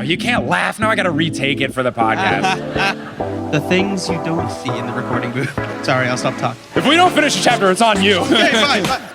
You can't laugh. Now I got to retake it for the podcast. The things you don't see in the recording booth. Sorry, I'll stop talking. If we don't finish the chapter, it's on you. Okay, fine.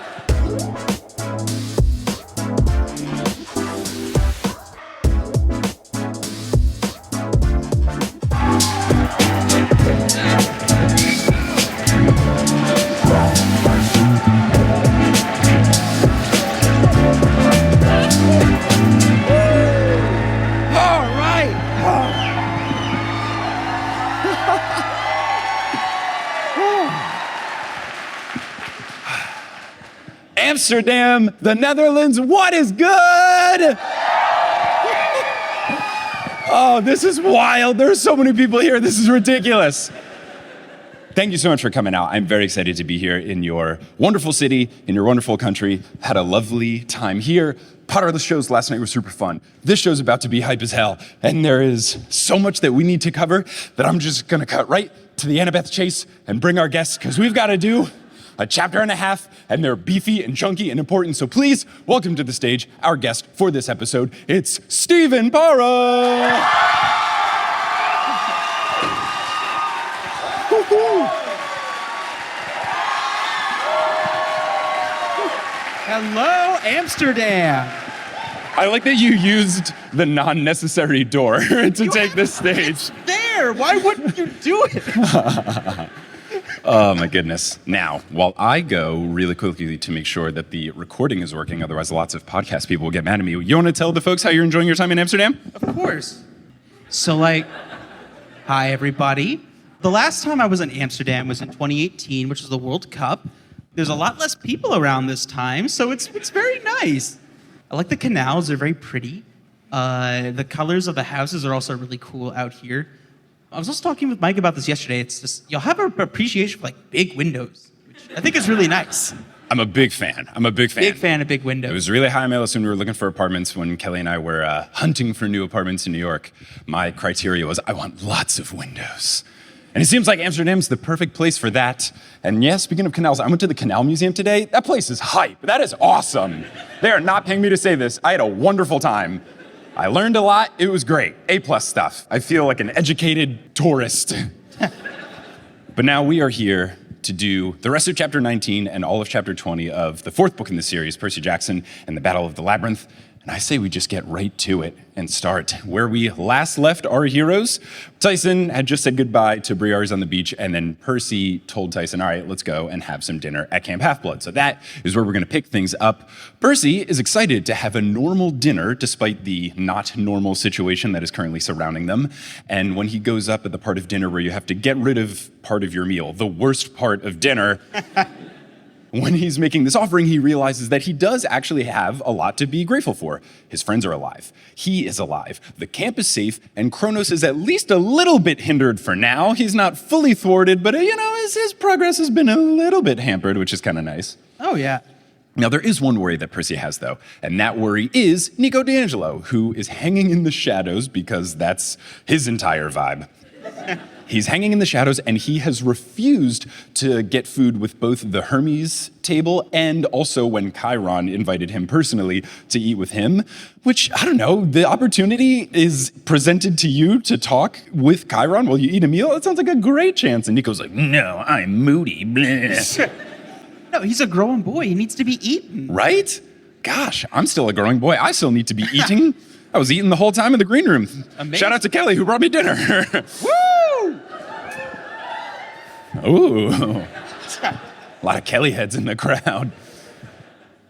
Amsterdam, the Netherlands, what is good? Oh, this is wild. There's so many people here. This is ridiculous. Thank you so much for coming out. I'm very excited to be here in your wonderful city, in your wonderful country. Had a lovely time here. Part of the shows last night was super fun. This show's about to be hype as hell. And there is so much that we need to cover that I'm just gonna cut right to the Annabeth Chase and bring our guests, because we've got to do a chapter and a half, and they're beefy and chunky and important. So please welcome to the stage our guest for this episode. It's Stephen Parra. Hello, Amsterdam. I like that you used the non-necessary door to take this stage. There, why wouldn't you do it? Oh my goodness. Now, while I go really quickly to make sure that the recording is working, otherwise lots of podcast people will get mad at me. You want to tell the folks how you're enjoying your time in Amsterdam? Of course. So hi everybody. The last time I was in Amsterdam was in 2018, which was the World Cup. There's a lot less people around this time, so it's very nice. I like the canals, they're very pretty. The colors of the houses are also really cool out here. I was also talking with Mike about this yesterday. It's just, you'll have an appreciation for big windows, which I think is really nice. I'm a big fan. Big fan of big windows. It was really high on my list when we were looking for apartments when Kelly and I were hunting for new apartments in New York. My criteria was I want lots of windows. And it seems like Amsterdam's the perfect place for that. And yeah, speaking of canals, I went to the Canal Museum today. That place is hype. That is awesome. They are not paying me to say this. I had a wonderful time. I learned a lot. It was great. A+ stuff. I feel like an educated tourist. But now we are here to do the rest of chapter 19 and all of chapter 20 of the fourth book in the series, Percy Jackson and the Battle of the Labyrinth. And I say we just get right to it and start where we last left our heroes. Tyson had just said goodbye to Briare's on the beach, and then Percy told Tyson, all right, let's go and have some dinner at Camp Half-Blood. So that is where we're gonna pick things up. Percy is excited to have a normal dinner despite the not normal situation that is currently surrounding them. And when he goes up at the part of dinner where you have to get rid of part of your meal, the worst part of dinner, when he's making this offering, he realizes that he does actually have a lot to be grateful for. His friends are alive. He is alive. The camp is safe, and Kronos is at least a little bit hindered for now. He's not fully thwarted, but his progress has been a little bit hampered, which is kind of nice. Oh, yeah. Now, there is one worry that Percy has, though, and that worry is Nico D'Angelo, who is hanging in the shadows because that's his entire vibe. He's hanging in the shadows, and he has refused to get food with both the Hermes table and also when Chiron invited him personally to eat with him, which, I don't know, the opportunity is presented to you to talk with Chiron while you eat a meal. That sounds like a great chance. And Nico's like, no, I'm moody. No, he's a growing boy. He needs to be eaten. Right? Gosh, I'm still a growing boy. I still need to be eating. I was eating the whole time in the green room. Amazing. Shout out to Kelly, who brought me dinner. Woo! Ooh, a lot of Kellyheads in the crowd.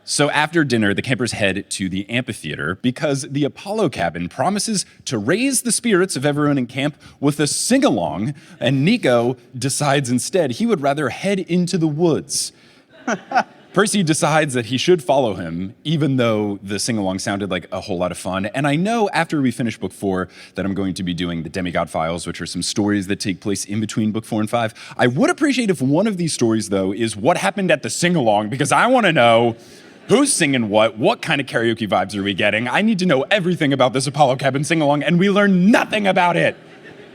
So after dinner, the campers head to the amphitheater because the Apollo cabin promises to raise the spirits of everyone in camp with a sing-along, and Nico decides instead he would rather head into the woods. Percy decides that he should follow him, even though the sing-along sounded like a whole lot of fun. And I know after we finish book 4 that I'm going to be doing the Demigod Files, which are some stories that take place in between book 4 and 5. I would appreciate if one of these stories, though, is what happened at the sing-along, because I want to know who's singing what kind of karaoke vibes are we getting. I need to know everything about this Apollo cabin sing-along, and we learn nothing about it.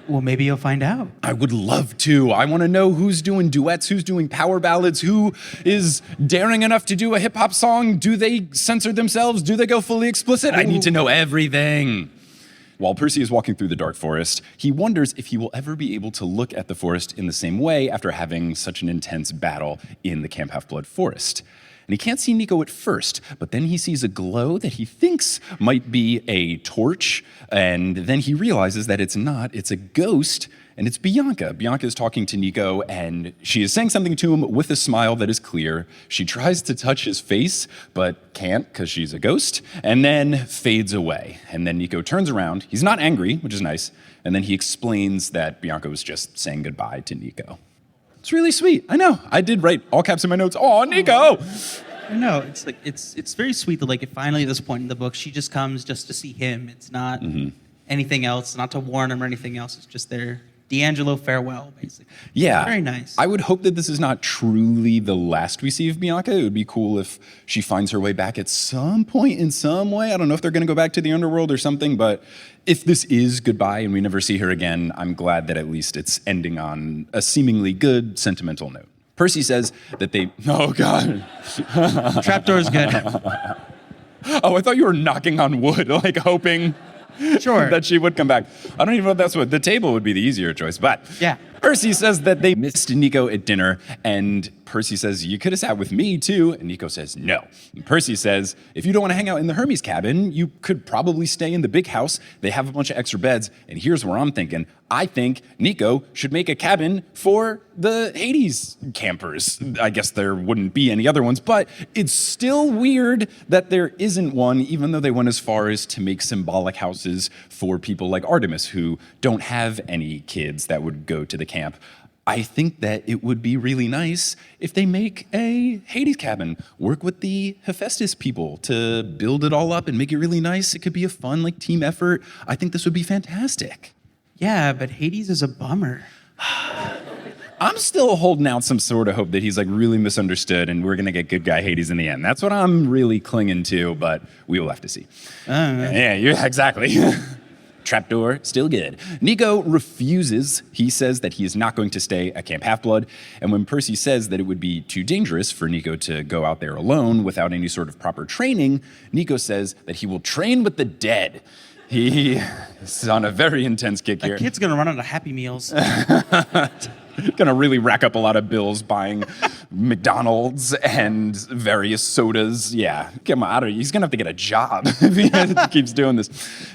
Well, maybe you'll find out. I would love to. I want to know who's doing duets, who's doing power ballads, who is daring enough to do a hip hop song. Do they censor themselves? Do they go fully explicit? I need to know everything. while Percy is walking through the dark forest, he wonders if he will ever be able to look at the forest in the same way after having such an intense battle in the Camp Half-Blood forest. And he can't see Nico at first, but then he sees a glow that he thinks might be a torch, and then he realizes that it's not, it's a ghost, and it's Bianca. Bianca is talking to Nico, and she is saying something to him with a smile that is clear. She tries to touch his face, but can't because she's a ghost, and then fades away. And then Nico turns around. He's not angry, which is nice, and then he explains that Bianca was just saying goodbye to Nico. It's really sweet. I know. I did write all caps in my notes. Oh, Nico! I know. It's like it's very sweet that like finally at this point in the book she just comes just to see him. It's not anything else, not to warn him or anything else. It's just their D'Angelo farewell, basically. Yeah. Very nice. I would hope that this is not truly the last we see of Bianca. It would be cool if she finds her way back at some point in some way. I don't know if they're going to go back to the underworld or something, but if this is goodbye and we never see her again, I'm glad that at least it's ending on a seemingly good, sentimental note. Percy says that they... Oh, God. Trapdoor's good. Oh, I thought you were knocking on wood, like hoping... Sure. that she would come back. I don't even know if that's what the table would be the easier choice, but yeah. Percy says that they missed Nico at dinner, and Percy says, you could have sat with me too, and Nico says, no. And Percy says, if you don't want to hang out in the Hermes cabin, you could probably stay in the big house. They have a bunch of extra beds, and here's where I'm thinking. I think Nico should make a cabin for the Hades campers. I guess there wouldn't be any other ones, but it's still weird that there isn't one, even though they went as far as to make symbolic houses for people like Artemis who don't have any kids that would go to the camp. I think that it would be really nice if they make a Hades cabin, work with the Hephaestus people to build it all up and make it really nice. It could be a fun team effort. I think this would be fantastic. Yeah, but Hades is a bummer. I'm still holding out some sort of hope that he's really misunderstood and we're going to get good guy Hades in the end. That's what I'm really clinging to, but we will have to see. Yeah, exactly. Trapdoor, still good. Nico refuses. He says that he is not going to stay at Camp Half-Blood. And when Percy says that it would be too dangerous for Nico to go out there alone without any sort of proper training, Nico says that he will train with the dead. He is on a very intense kick here. That kid's gonna run out of Happy Meals. Gonna really rack up a lot of bills buying McDonald's and various sodas. Yeah, come on, he's gonna have to get a job if he keeps doing this.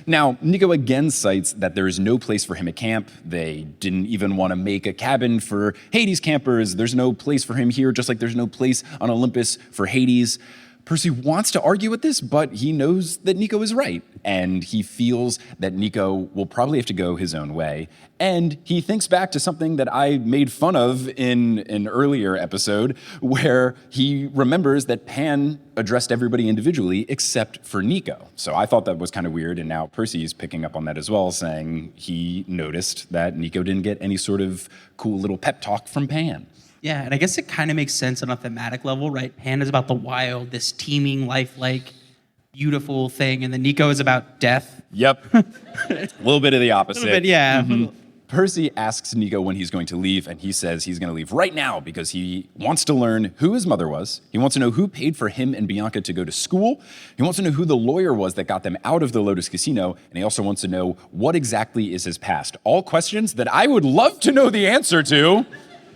Now, Nico again cites that there is no place for him at camp. They didn't even want to make a cabin for Hades campers. There's no place for him here, just like there's no place on Olympus for Hades. Percy wants to argue with this, but he knows that Nico is right, and he feels that Nico will probably have to go his own way. And he thinks back to something that I made fun of in an earlier episode, where he remembers that Pan addressed everybody individually except for Nico. So I thought that was kind of weird, and now Percy's picking up on that as well, saying he noticed that Nico didn't get any sort of cool little pep talk from Pan. Yeah, and I guess it kind of makes sense on a thematic level, right? Pan is about the wild, this teeming, lifelike, beautiful thing, and then Nico is about death. Yep. A little bit of the opposite. A little bit, yeah. Mm-hmm. Percy asks Nico when he's going to leave, and he says he's going to leave right now because he wants to learn who his mother was. He wants to know who paid for him and Bianca to go to school. He wants to know who the lawyer was that got them out of the Lotus Casino, and he also wants to know what exactly is his past. All questions that I would love to know the answer to.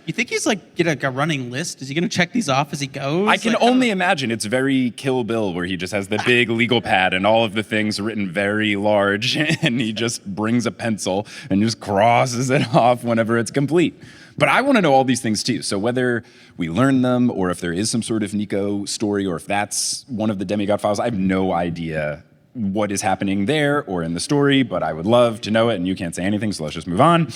You think he's get a running list? Is he going to check these off as he goes? I can only imagine. It's very Kill Bill, where he just has the big legal pad and all of the things written very large, and he just brings a pencil and just crosses it off whenever it's complete. But I want to know all these things too. So whether we learn them or if there is some sort of Nico story or if that's one of the Demigod files, I have no idea what is happening there or in the story, but I would love to know it, and you can't say anything, so let's just move on.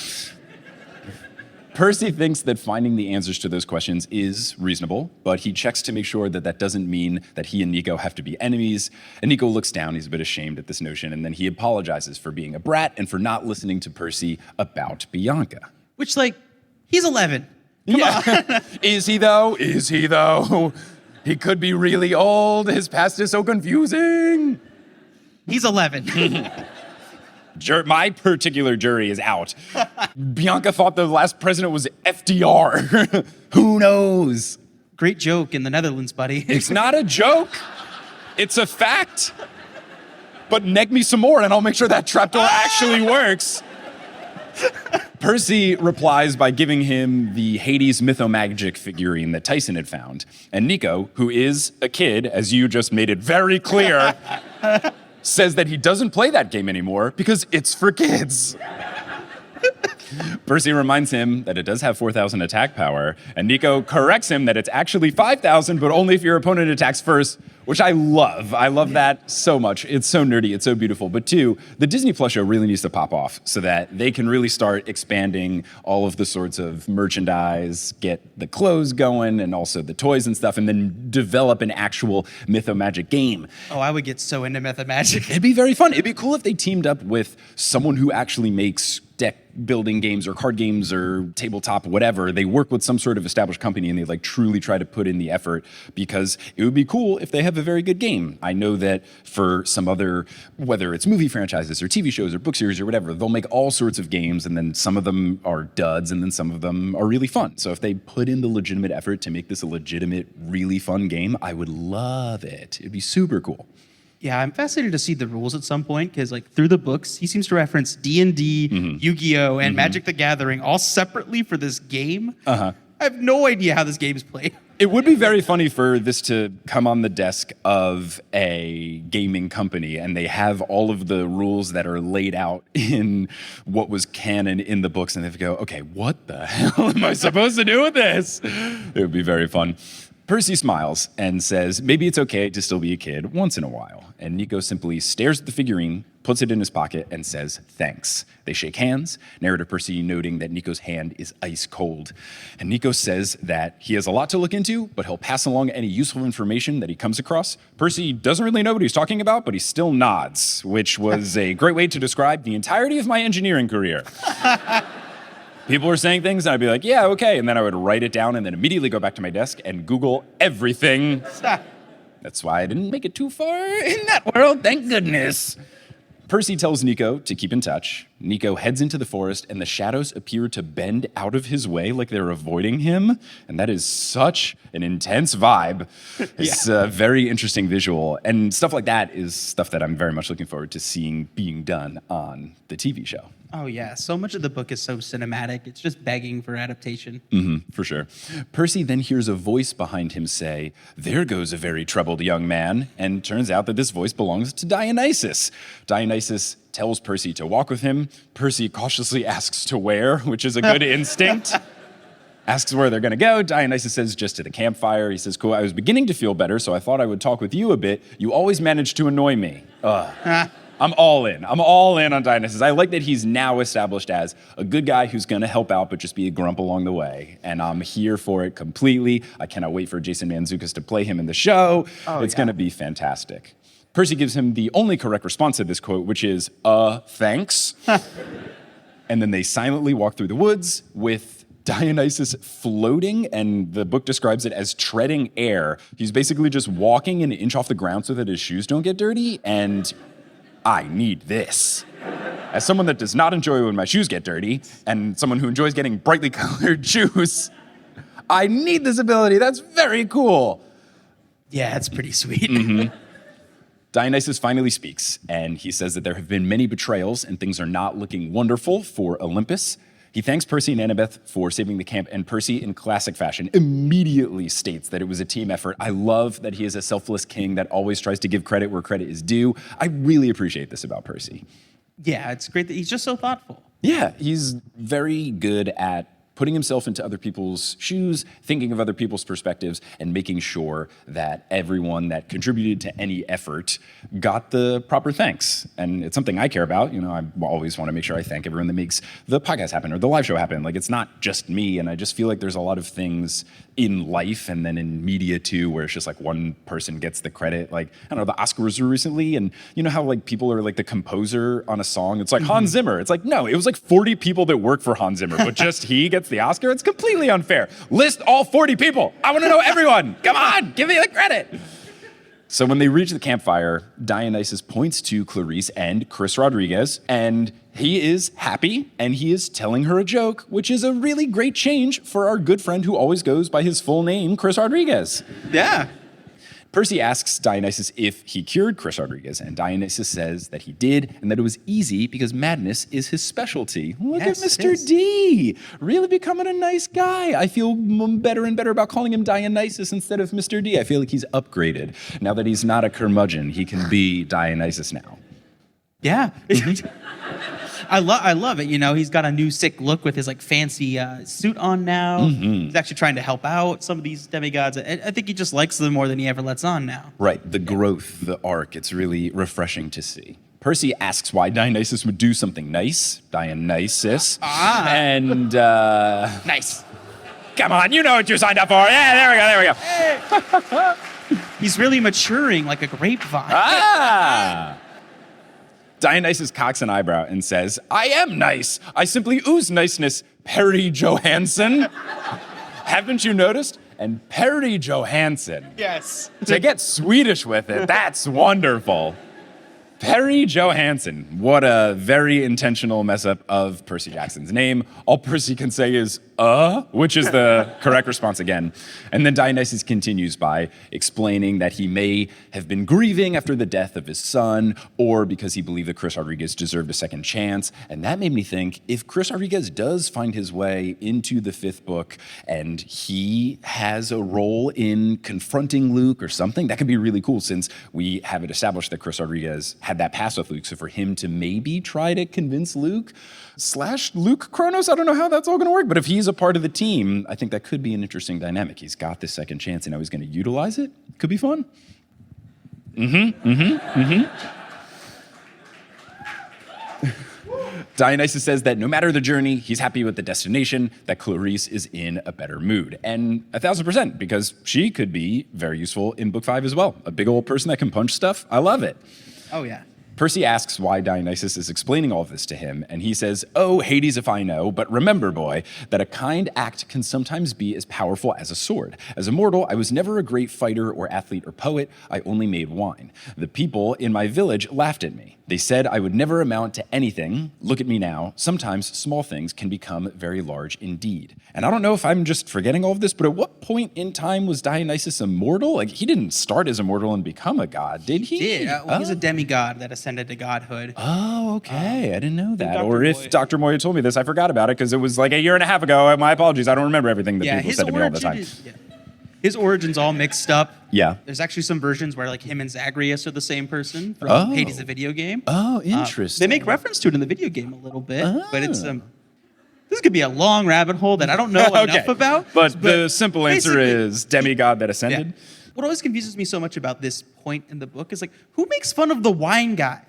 Percy thinks that finding the answers to those questions is reasonable, but he checks to make sure that that doesn't mean that he and Nico have to be enemies. And Nico looks down, he's a bit ashamed at this notion, and then he apologizes for being a brat and for not listening to Percy about Bianca. Which, he's 11. Come on. Is he though? Is he though? He could be really old. His past is so confusing. He's 11. My particular jury is out. Bianca thought the last president was FDR. Who knows? Great joke in the Netherlands, buddy. It's not a joke. It's a fact. but neg me some more and I'll make sure that trapdoor actually works. Percy replies by giving him the Hades Mythomagic figurine that Tyson had found. And Nico, who is a kid, as you just made it very clear, says that he doesn't play that game anymore because it's for kids. Percy reminds him that it does have 4,000 attack power, and Nico corrects him that it's actually 5,000, but only if your opponent attacks first, which I love. I love that so much. It's so nerdy, it's so beautiful. But two, the Disney Plus show really needs to pop off so that they can really start expanding all of the sorts of merchandise, get the clothes going, and also the toys and stuff, and then develop an actual Mythomagic game. Oh, I would get so into Mythomagic. It'd be very fun. It'd be cool if they teamed up with someone who actually makes deck building games or card games or tabletop, whatever. They work with some sort of established company and they like truly try to put in the effort, because it would be cool if they have a very good game. I know that for some other, whether it's movie franchises or TV shows or book series or whatever, they'll make all sorts of games, and then some of them are duds and then some of them are really fun. So if they put in the legitimate effort to make this a legitimate, really fun game, I would love it. It'd be super cool. Yeah, I'm fascinated to see the rules at some point, because like through the books, he seems to reference D&D, Yu-Gi-Oh, and Magic the Gathering all separately for this game. I have no idea how this game is played. It would be very funny for this to come on the desk of a gaming company and they have all of the rules that are laid out in what was canon in the books, and they have to go, okay, what the hell am I supposed to do with this? It would be very fun. Percy smiles and says, maybe it's okay to still be a kid once in a while. And Nico simply stares at the figurine, puts it in his pocket, and says, thanks. They shake hands, narrator Percy noting that Nico's hand is ice cold. And Nico says that he has a lot to look into, but he'll pass along any useful information that he comes across. Percy doesn't really know what he's talking about, but he still nods, which was a great way to describe the entirety of my engineering career. People were saying things, and I'd be like, yeah, okay. And then I would write it down and then immediately go back to my desk and Google everything. That's why I didn't make it too far in that world, thank goodness. Percy tells Nico to keep in touch. Nico heads into the forest, and the shadows appear to bend out of his way like they're avoiding him. And that is such an intense vibe. It's a very interesting visual. And stuff like that is stuff that I'm very much looking forward to seeing being done on the TV show. Oh, yeah. So much of the book is so cinematic. It's just begging for adaptation. For sure. Percy then hears a voice behind him say, there goes a very troubled young man. And turns out that this voice belongs to Dionysus. Dionysus tells Percy to walk with him. Percy cautiously asks to where, which is a good instinct. Asks where they're going to go. Dionysus says, just to the campfire. He says, cool, I was beginning to feel better, so I thought I would talk with you a bit. You always manage to annoy me. I'm all in. I'm all in on Dionysus. I like that he's now established as a good guy who's going to help out, but just be a grump along the way. And I'm here for it completely. I cannot wait for Jason Mantzoukas to play him in the show. It's going to be fantastic. Percy gives him the only correct response to this quote, which is, thanks. And then they silently walk through the woods with Dionysus floating, and the book describes it as treading air. He's basically just walking an inch off the ground so that his shoes don't get dirty, and I need this. As someone that does not enjoy when my shoes get dirty, and someone who enjoys getting brightly colored shoes, I need this ability. That's very cool. Yeah, it's pretty sweet. Dionysus finally speaks, and he says that there have been many betrayals and things are not looking wonderful for Olympus. He thanks Percy and Annabeth for saving the camp, and Percy, in classic fashion, immediately states that it was a team effort. I love that he is a selfless king that always tries to give credit where credit is due. I really appreciate this about Percy. Yeah, it's great that he's just so thoughtful. Yeah, he's very good at putting himself into other people's shoes, thinking of other people's perspectives, and making sure that everyone that contributed to any effort got the proper thanks. And it's something I care about. You know, I always want to make sure I thank everyone that makes the podcast happen or the live show happen. Like, it's not just me, and I just feel like there's a lot of things in life and then in media too, where it's just like one person gets the credit. Like, I don't know, the Oscars were recently, and you know how like people are like the composer on a song? It's like Hans Zimmer. It's like, no, it was like 40 people that work for Hans Zimmer, but just he gets the Oscar. It's completely unfair. List all 40 people. I want to know everyone. Come on, give me the credit. So when they reach the campfire, Dionysus points to Clarice and Chris Rodriguez, and he is happy, and he is telling her a joke, which is a really great change for our good friend who always goes by his full name, Chris Rodriguez. Yeah. Percy asks Dionysus if he cured Chris Rodriguez, and Dionysus says that he did and that it was easy because madness is his specialty. Look Yes, at it Mr. is. D, really becoming a nice guy. I feel better and better about calling him Dionysus instead of Mr. D. I feel like he's upgraded. Now that he's not a curmudgeon, he can be Dionysus now. Yeah. I love it. You know, he's got a new sick look with his like fancy suit on now. He's actually trying to help out some of these demigods. I think he just likes them more than he ever lets on now. Right, the growth, the arc, it's really refreshing to see. Percy asks why Dionysus would do something nice. Dionysus. And, Nice. come on, you know what you signed up for. Yeah, there we go. He's really maturing like a grapevine. Dionysus cocks an eyebrow and says, I am nice. I simply ooze niceness, Perry Johansson. Haven't you noticed? And Perry Johansson. Yes. To get Swedish with it, that's wonderful. Perry Johansson. What a very intentional mess up of Percy Jackson's name. All Percy can say is, which is the correct response again. And then Dionysus continues by explaining that he may have been grieving after the death of his son, or because he believed that Chris Rodriguez deserved a second chance. And that made me think, if Chris Rodriguez does find his way into the fifth book and he has a role in confronting Luke or something, that could be really cool, since we have it established that Chris Rodriguez had that past with Luke. So for him to maybe try to convince Luke / Luke Kronos, I don't know how that's all going to work, but if he's a part of the team, I think that could be an interesting dynamic. He's got this second chance and now he's going to utilize it. Could be fun. Dionysus says that no matter the journey, he's happy with the destination, that Clarice is in a better mood. And 1,000%, because she could be very useful in book 5 as well. A big old person that can punch stuff. I love it. Oh, yeah. Percy asks why Dionysus is explaining all of this to him, and he says, oh, Hades if I know, but remember, boy, that a kind act can sometimes be as powerful as a sword. As a mortal, I was never a great fighter or athlete or poet. I only made wine. The people in my village laughed at me. They said I would never amount to anything. Look at me now. Sometimes small things can become very large indeed. And I don't know if I'm just forgetting all of this, but at what point in time was Dionysus a mortal? Like, he didn't start as a mortal and become a god, did he? He's a demigod that ascended to godhood. Oh, okay. I didn't know that. Dr. Or if Moya- Dr. Moya told me this, I forgot about it because it was like a year and a half ago. My apologies. I don't remember everything that people said to me all the time. His origin's all mixed up. Yeah. There's actually some versions where like him and Zagreus are the same person from Hades the video game. Oh, interesting. They make reference to it in the video game a little bit, but it's this could be a long rabbit hole that I don't know enough about. But the simple answer is demigod that ascended. Yeah. What always confuses me so much about this point in the book is like, who makes fun of the wine guy?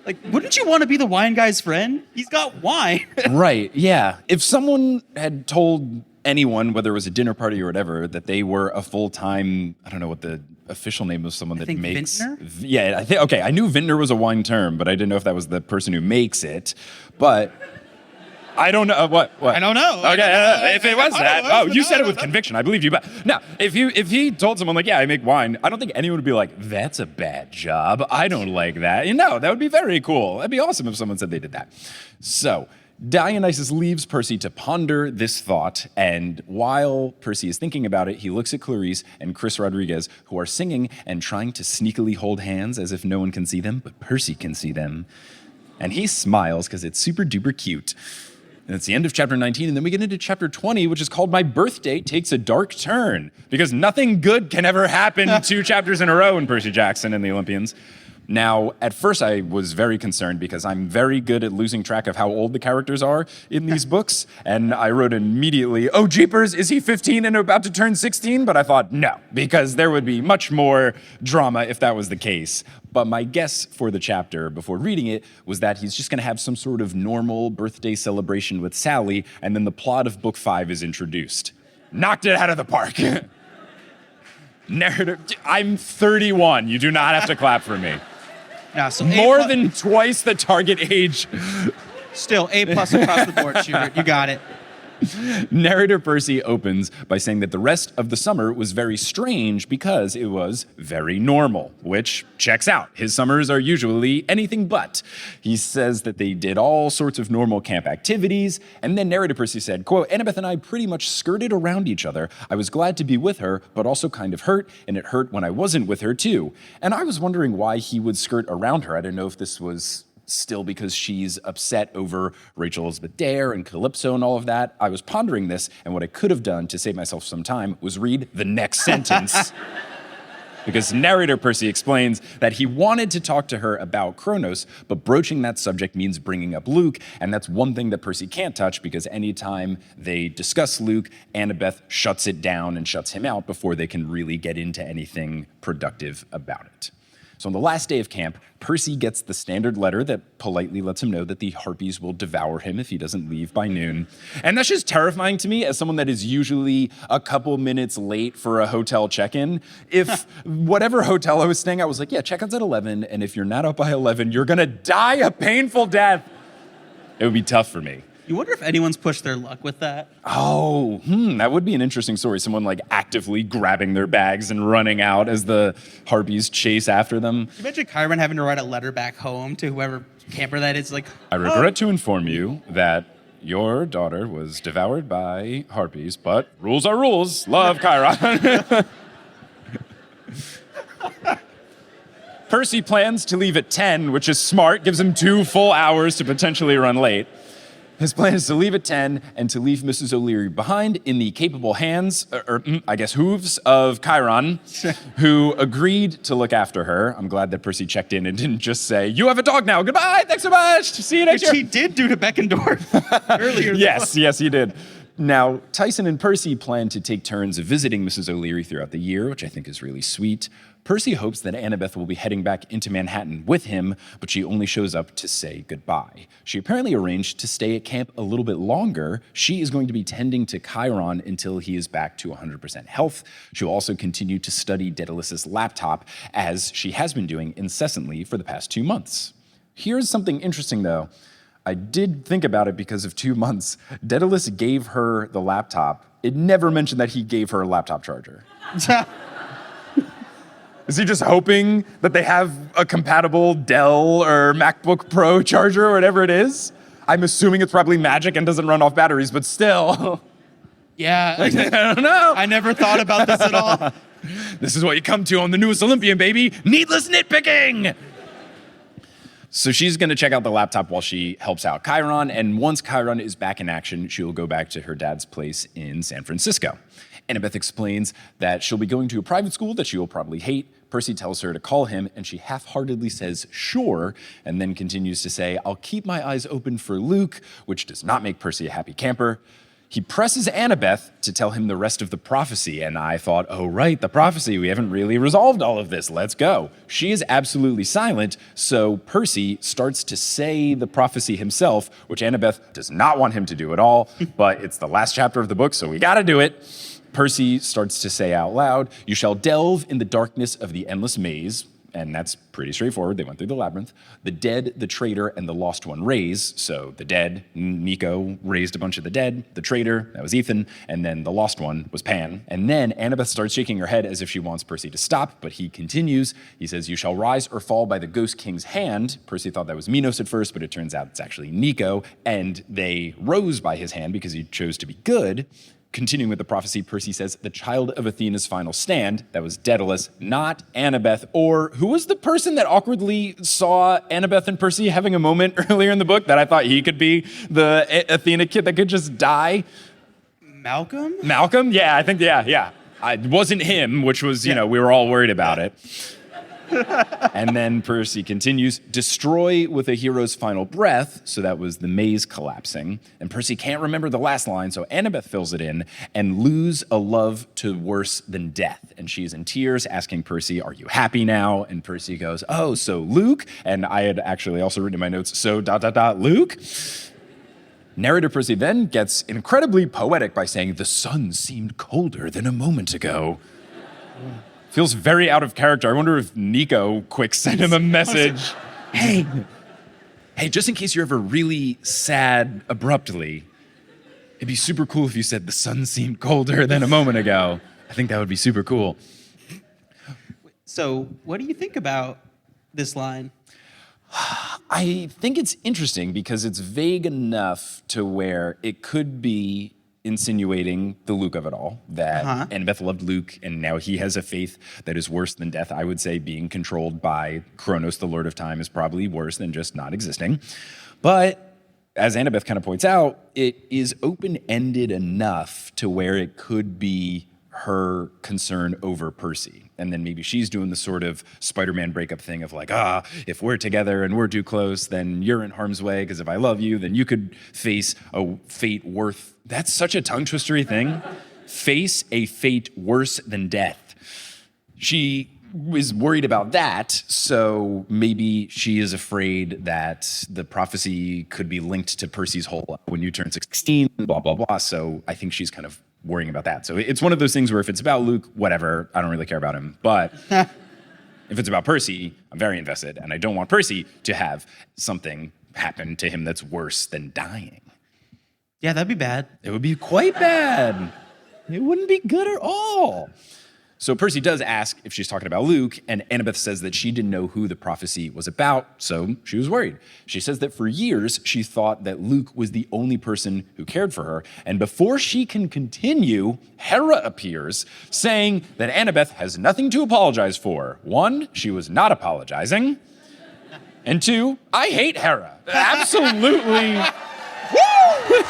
Like, wouldn't you want to be the wine guy's friend? He's got wine. Right, yeah. If someone had told anyone, whether it was a dinner party or whatever, that they were a full-time, I don't know what the official name of someone that think makes... vintner? Yeah, I knew vintner was a wine term, but I didn't know if that was the person who makes it. But I don't know, what? I don't know. Okay, if it was that, you said it with conviction, I believed you. But no, if he told someone like, yeah, I make wine, I don't think anyone would be like, that's a bad job. I don't like that. You know, that would be very cool. That'd be awesome if someone said they did that. So Dionysus leaves Percy to ponder this thought, and while Percy is thinking about it, he looks at Clarice and Chris Rodriguez, who are singing and trying to sneakily hold hands as if no one can see them, but Percy can see them. And he smiles because it's super duper cute. And it's the end of chapter 19, and then we get into chapter 20, which is called My Birthday Takes a Dark Turn, because nothing good can ever happen 2 chapters in a row in Percy Jackson and the Olympians. Now, at first I was very concerned because I'm very good at losing track of how old the characters are in these books, and I wrote immediately, oh jeepers, is he 15 and about to turn 16? But I thought, no, because there would be much more drama if that was the case. But my guess for the chapter before reading it was that he's just gonna have some sort of normal birthday celebration with Sally, and then the plot of book 5 is introduced. Knocked it out of the park. Narrative, I'm 31, you do not have to clap for me. No, so More than twice the target age. Still, A+ across the board, Schubert. You got it. Narrator Percy opens by saying that the rest of the summer was very strange because it was very normal, which checks out. His summers are usually anything but. He says that they did all sorts of normal camp activities, and then narrator Percy said, quote, Annabeth and I pretty much skirted around each other. I was glad to be with her, but also kind of hurt, and it hurt when I wasn't with her too. And I was wondering why he would skirt around her. I don't know if this was still because she's upset over Rachel Elizabeth Dare and Calypso and all of that. I was pondering this, and what I could have done to save myself some time was read the next sentence. Because narrator Percy explains that he wanted to talk to her about Kronos, but broaching that subject means bringing up Luke, and that's one thing that Percy can't touch because anytime they discuss Luke, Annabeth shuts it down and shuts him out before they can really get into anything productive about it. So on the last day of camp, Percy gets the standard letter that politely lets him know that the harpies will devour him if he doesn't leave by noon. And that's just terrifying to me as someone that is usually a couple minutes late for a hotel check-in. If whatever hotel I was staying at was like, yeah, check-in's at 11, and if you're not up by 11, you're gonna die a painful death. It would be tough for me. You wonder if anyone's pushed their luck with that? Oh, that would be an interesting story. Someone like actively grabbing their bags and running out as the harpies chase after them. Can you imagine Chiron having to write a letter back home to whoever camper that is? Like, I regret to inform you that your daughter was devoured by harpies, but rules are rules. Love, Chiron. Percy plans to leave at 10, which is smart, gives him 2 full hours to potentially run late. His plan is to leave at 10 and to leave Mrs. O'Leary behind in the capable hands, hooves of Chiron, who agreed to look after her. I'm glad that Percy checked in and didn't just say, you have a dog now, goodbye, thanks so much, see you next year. Which he did do to Beckendorf earlier. Yes, he did. Now, Tyson and Percy plan to take turns visiting Mrs. O'Leary throughout the year, which I think is really sweet. Percy hopes that Annabeth will be heading back into Manhattan with him, but she only shows up to say goodbye. She apparently arranged to stay at camp a little bit longer. She is going to be tending to Chiron until he is back to 100% health. She'll also continue to study Daedalus' laptop, as she has been doing incessantly for the past 2 months. Here's something interesting, though. I did think about it because of 2 months. Daedalus gave her the laptop. It never mentioned that he gave her a laptop charger. Is he just hoping that they have a compatible Dell or MacBook Pro charger or whatever it is? I'm assuming it's probably magic and doesn't run off batteries, but still. Yeah. I don't know. I never thought about this at all. This is what you come to on the newest Olympian, baby. Needless nitpicking. So she's going to check out the laptop while she helps out Chiron, and once Chiron is back in action, she'll go back to her dad's place in San Francisco. Annabeth explains that she'll be going to a private school that she will probably hate. Percy tells her to call him, and she half-heartedly says, sure, and then continues to say, I'll keep my eyes open for Luke, which does not make Percy a happy camper. He presses Annabeth to tell him the rest of the prophecy, and I thought, oh, right, the prophecy. We haven't really resolved all of this. Let's go. She is absolutely silent, so Percy starts to say the prophecy himself, which Annabeth does not want him to do at all, but it's the last chapter of the book, so we gotta do it. Percy starts to say out loud, you shall delve in the darkness of the endless maze, and that's pretty straightforward. They went through the labyrinth. The dead, the traitor, and the lost one raise. So the dead, Nico raised a bunch of the dead. The traitor, that was Ethan. And then the lost one was Pan. And then Annabeth starts shaking her head as if she wants Percy to stop, but he continues. He says, you shall rise or fall by the ghost king's hand. Percy thought that was Minos at first, but it turns out it's actually Nico. And they rose by his hand because he chose to be good. Continuing with the prophecy, Percy says, the child of Athena's final stand, that was Daedalus, not Annabeth, or who was the person that awkwardly saw Annabeth and Percy having a moment earlier in the book that I thought he could be the Athena kid that could just die? Malcolm? Malcolm? Yeah, I think, yeah. It wasn't him, which was, we were all worried about it. And then Percy continues, destroy with a hero's final breath, so that was the maze collapsing. And Percy can't remember the last line, so Annabeth fills it in, and lose a love to worse than death. And she's in tears, asking Percy, are you happy now? And Percy goes, oh, so Luke? And I had actually also written in my notes, so ... Luke? Narrator Percy then gets incredibly poetic by saying, the sun seemed colder than a moment ago. Feels very out of character. I wonder if Nico quick sent him a message. Hey, just in case you're ever really sad abruptly, It'd be super cool if you said the sun seemed colder than a moment ago. I think that would be super cool. So, what do you think about this line? I think it's interesting because it's vague enough to where it could be insinuating the Luke of it all, that Annabeth loved Luke, and now he has a faith that is worse than death. I would say being controlled by Kronos, the Lord of Time, is probably worse than just not existing. But as Annabeth kind of points out, it is open-ended enough to where it could be her concern over Percy. And then maybe she's doing the sort of Spider-Man breakup thing of like, if we're together and we're too close, then you're in harm's way, because if I love you, then you could face a fate worth... That's such a tongue-twistery thing. Face a fate worse than death. She is worried about that, so maybe she is afraid that the prophecy could be linked to Percy's whole when you turn 16, blah, blah, blah. So I think she's kind of worrying about that. So it's one of those things where if it's about Luke, whatever, I don't really care about him. But if it's about Percy, I'm very invested, and I don't want Percy to have something happen to him that's worse than dying. Yeah, that'd be bad. It would be quite bad. It wouldn't be good at all. So Percy does ask if she's talking about Luke, and Annabeth says that she didn't know who the prophecy was about, so she was worried. She says that for years, she thought that Luke was the only person who cared for her, and before she can continue, Hera appears, saying that Annabeth has nothing to apologize for. 1, she was not apologizing, and 2, I hate Hera. Absolutely. Woo!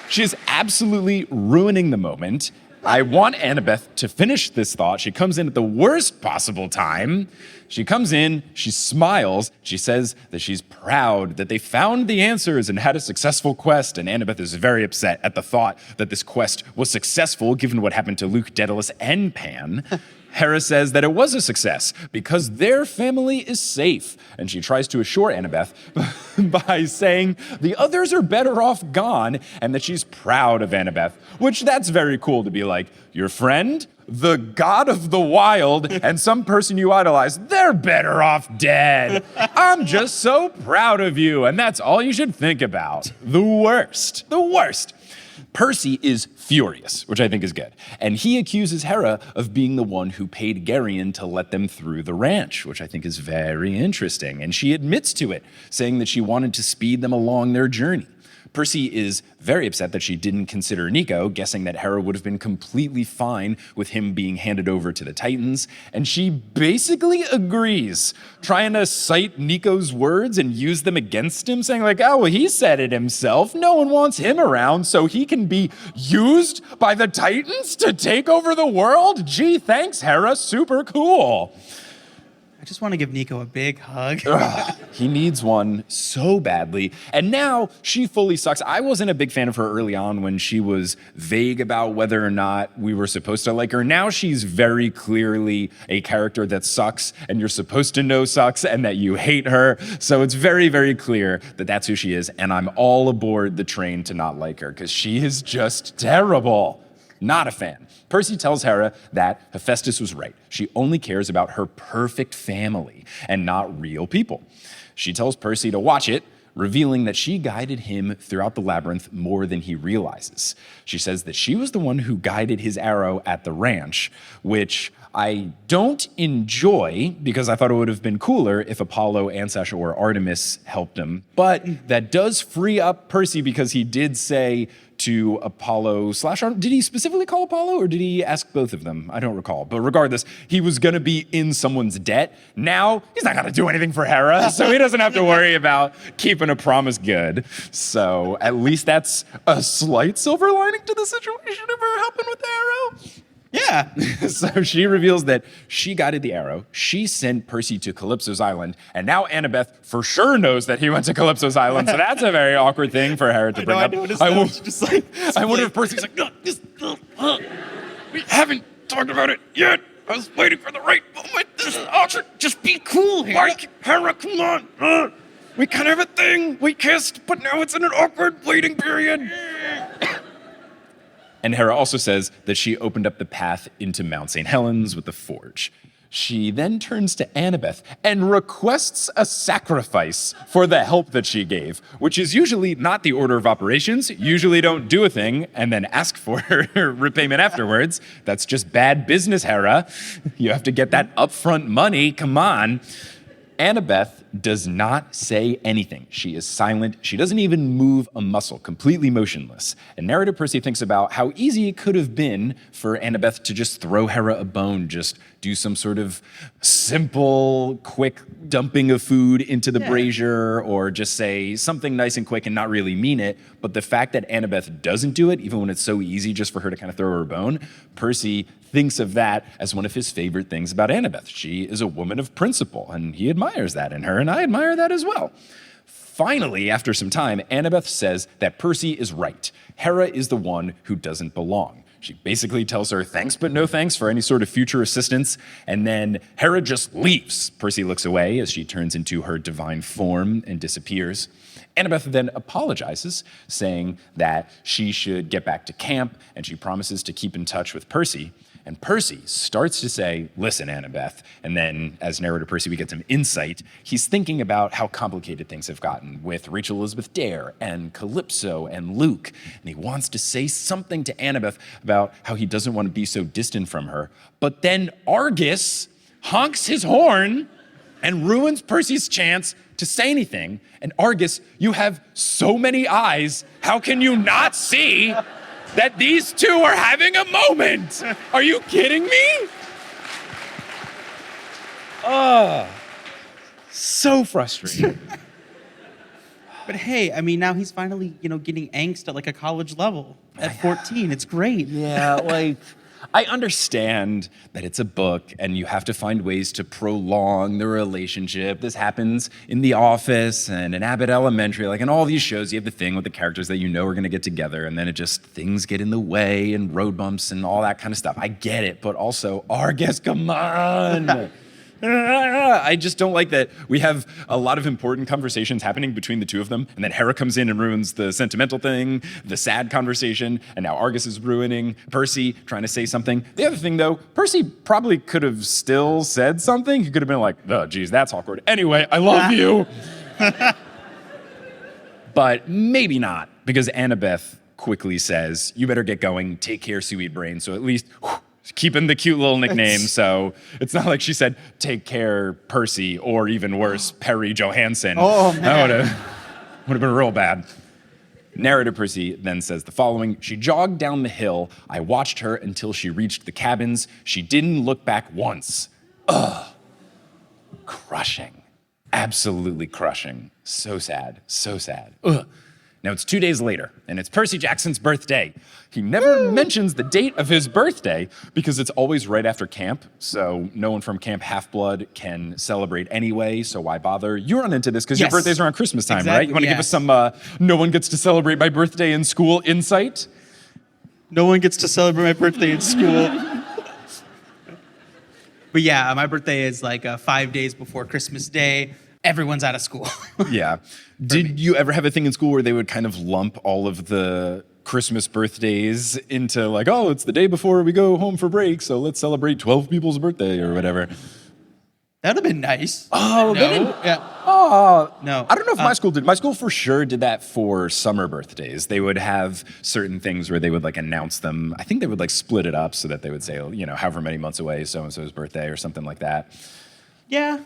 She's absolutely ruining the moment. I want Annabeth to finish this thought. She comes in at the worst possible time. She comes in, she smiles, she says that she's proud that they found the answers and had a successful quest, and Annabeth is very upset at the thought that this quest was successful given what happened to Luke, Daedalus, and Pan. Hera says that it was a success because their family is safe, and she tries to assure Annabeth by saying the others are better off gone and that she's proud of Annabeth, which that's very cool to be like, your friend, the god of the wild, and some person you idolize, they're better off dead. I'm just so proud of you, and that's all you should think about. The worst. The worst. Percy is furious, which I think is good. And he accuses Hera of being the one who paid Geryon to let them through the ranch, which I think is very interesting. And she admits to it, saying that she wanted to speed them along their journey. Percy is very upset that she didn't consider Nico, guessing that Hera would have been completely fine with him being handed over to the Titans, and she basically agrees, trying to cite Nico's words and use them against him, saying like, oh, well, he said it himself. No one wants him around, so he can be used by the Titans to take over the world? Gee, thanks, Hera. Super cool. I just want to give Nico a big hug. He needs one so badly. And now she fully sucks. I wasn't a big fan of her early on when she was vague about whether or not we were supposed to like her. Now she's very clearly a character that sucks and you're supposed to know sucks and that you hate her. So it's very, very clear that that's who she is. And I'm all aboard the train to not like her because she is just terrible. Not a fan. Percy tells Hera that Hephaestus was right. She only cares about her perfect family and not real people. She tells Percy to watch it, revealing that she guided him throughout the labyrinth more than he realizes. She says that she was the one who guided his arrow at the ranch, which I don't enjoy because I thought it would have been cooler if Apollo, Ansash, or Artemis helped him. But that does free up Percy because he did say to Apollo / did he specifically call Apollo or did he ask both of them? I don't recall. But regardless, he was going to be in someone's debt. Now, he's not going to do anything for Hera, so he doesn't have to worry about keeping a promise good. So at least that's a slight silver lining to the situation of her helping with the arrow. Yeah. So she reveals that she guided the arrow, she sent Percy to Calypso's island, and now Annabeth for sure knows that he went to Calypso's island, so that's a very awkward thing for Hera to bring up. I wonder if Percy's like, we haven't talked about it yet. I was waiting for the right moment. This is awkward. Just be cool, Hera. Mike, Hera, come on. We kind of have a thing. We kissed, but now it's in an awkward waiting period. And Hera also says that she opened up the path into Mount St. Helens with the forge. She then turns to Annabeth and requests a sacrifice for the help that she gave, which is usually not the order of operations. Usually don't do a thing and then ask for repayment afterwards. That's just bad business, Hera. You have to get that upfront money. Come on. Annabeth does not say anything. She is silent. She doesn't even move a muscle, completely motionless. And narrator Percy thinks about how easy it could have been for Annabeth to just throw Hera a bone, just do some sort of simple, quick dumping of food into the brazier, or just say something nice and quick and not really mean it. But the fact that Annabeth doesn't do it, even when it's so easy just for her to kind of throw her a bone, Percy thinks of that as one of his favorite things about Annabeth. She is a woman of principle, and he admires that in her, and I admire that as well. Finally, after some time, Annabeth says that Percy is right. Hera is the one who doesn't belong. She basically tells her thanks but no thanks for any sort of future assistance, and then Hera just leaves. Percy looks away as she turns into her divine form and disappears. Annabeth then apologizes, saying that she should get back to camp, and she promises to keep in touch with Percy. And Percy starts to say, listen, Annabeth. And then as narrator Percy, we get some insight. He's thinking about how complicated things have gotten with Rachel Elizabeth Dare and Calypso and Luke. And he wants to say something to Annabeth about how he doesn't want to be so distant from her. But then Argus honks his horn and ruins Percy's chance to say anything. And Argus, you have so many eyes. How can you not see that these two are having a moment? Are you kidding me? So frustrating. But hey, I mean, now he's finally, getting angst at like a college level at 14. It's great. Yeah, like, I understand that it's a book and you have to find ways to prolong the relationship. This happens in The Office and in Abbott Elementary. Like in all these shows, you have the thing with the characters that you know are going to get together, and then things get in the way and road bumps and all that kind of stuff. I get it, but also, Argus, come on. I just don't like that we have a lot of important conversations happening between the two of them, and then Hera comes in and ruins the sentimental thing, the sad conversation, and now Argus is ruining Percy trying to say something. The other thing, though, Percy probably could have still said something. He could have been like, oh, geez, that's awkward. Anyway, I love you. But maybe not, because Annabeth quickly says, you better get going, take care, Sweet Brain, so at least keeping the cute little nickname, so it's not like she said, take care, Percy, or even worse, Perry Johansson. Oh, man. That would have been real bad. Narrator Percy then says the following: she jogged down the hill. I watched her until she reached the cabins. She didn't look back once. Ugh. Crushing. Absolutely crushing. So sad. So sad. Ugh. Now, it's 2 days later, and it's Percy Jackson's birthday. He never mentions the date of his birthday because it's always right after camp, so no one from Camp Half-Blood can celebrate anyway, so why bother? You run into this because your birthday's around Christmas time, right? You want to give us some no one gets to celebrate my birthday in school insight? No one gets to celebrate my birthday in school. But yeah, my birthday is like 5 days before Christmas Day. Everyone's out of school. Yeah. Did you ever have a thing in school where they would kind of lump all of the Christmas birthdays into like, oh, it's the day before we go home for break, so let's celebrate 12 people's birthday or whatever? That would have been nice. Oh, no? Yeah. Oh, no. I don't know if my school did. My school for sure did that for summer birthdays. They would have certain things where they would like announce them. I think they would like split it up so that they would say, however many months away so-and-so's birthday or something like that. Yeah.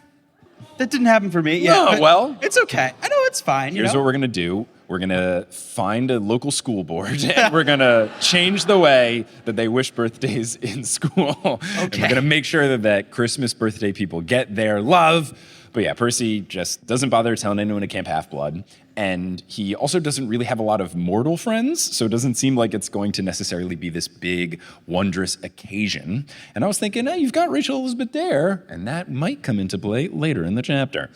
That didn't happen for me. Yeah, no, well, it's okay. I know it's fine. Here's what we're going to do. We're going to find a local school board, and we're going to change the way that they wish birthdays in school. Okay. And we're going to make sure that Christmas birthday people get their love. But yeah, Percy just doesn't bother telling anyone at Camp Half-Blood. And he also doesn't really have a lot of mortal friends, so it doesn't seem like it's going to necessarily be this big, wondrous occasion. And I was thinking, you've got Rachel Elizabeth Dare, and that might come into play later in the chapter.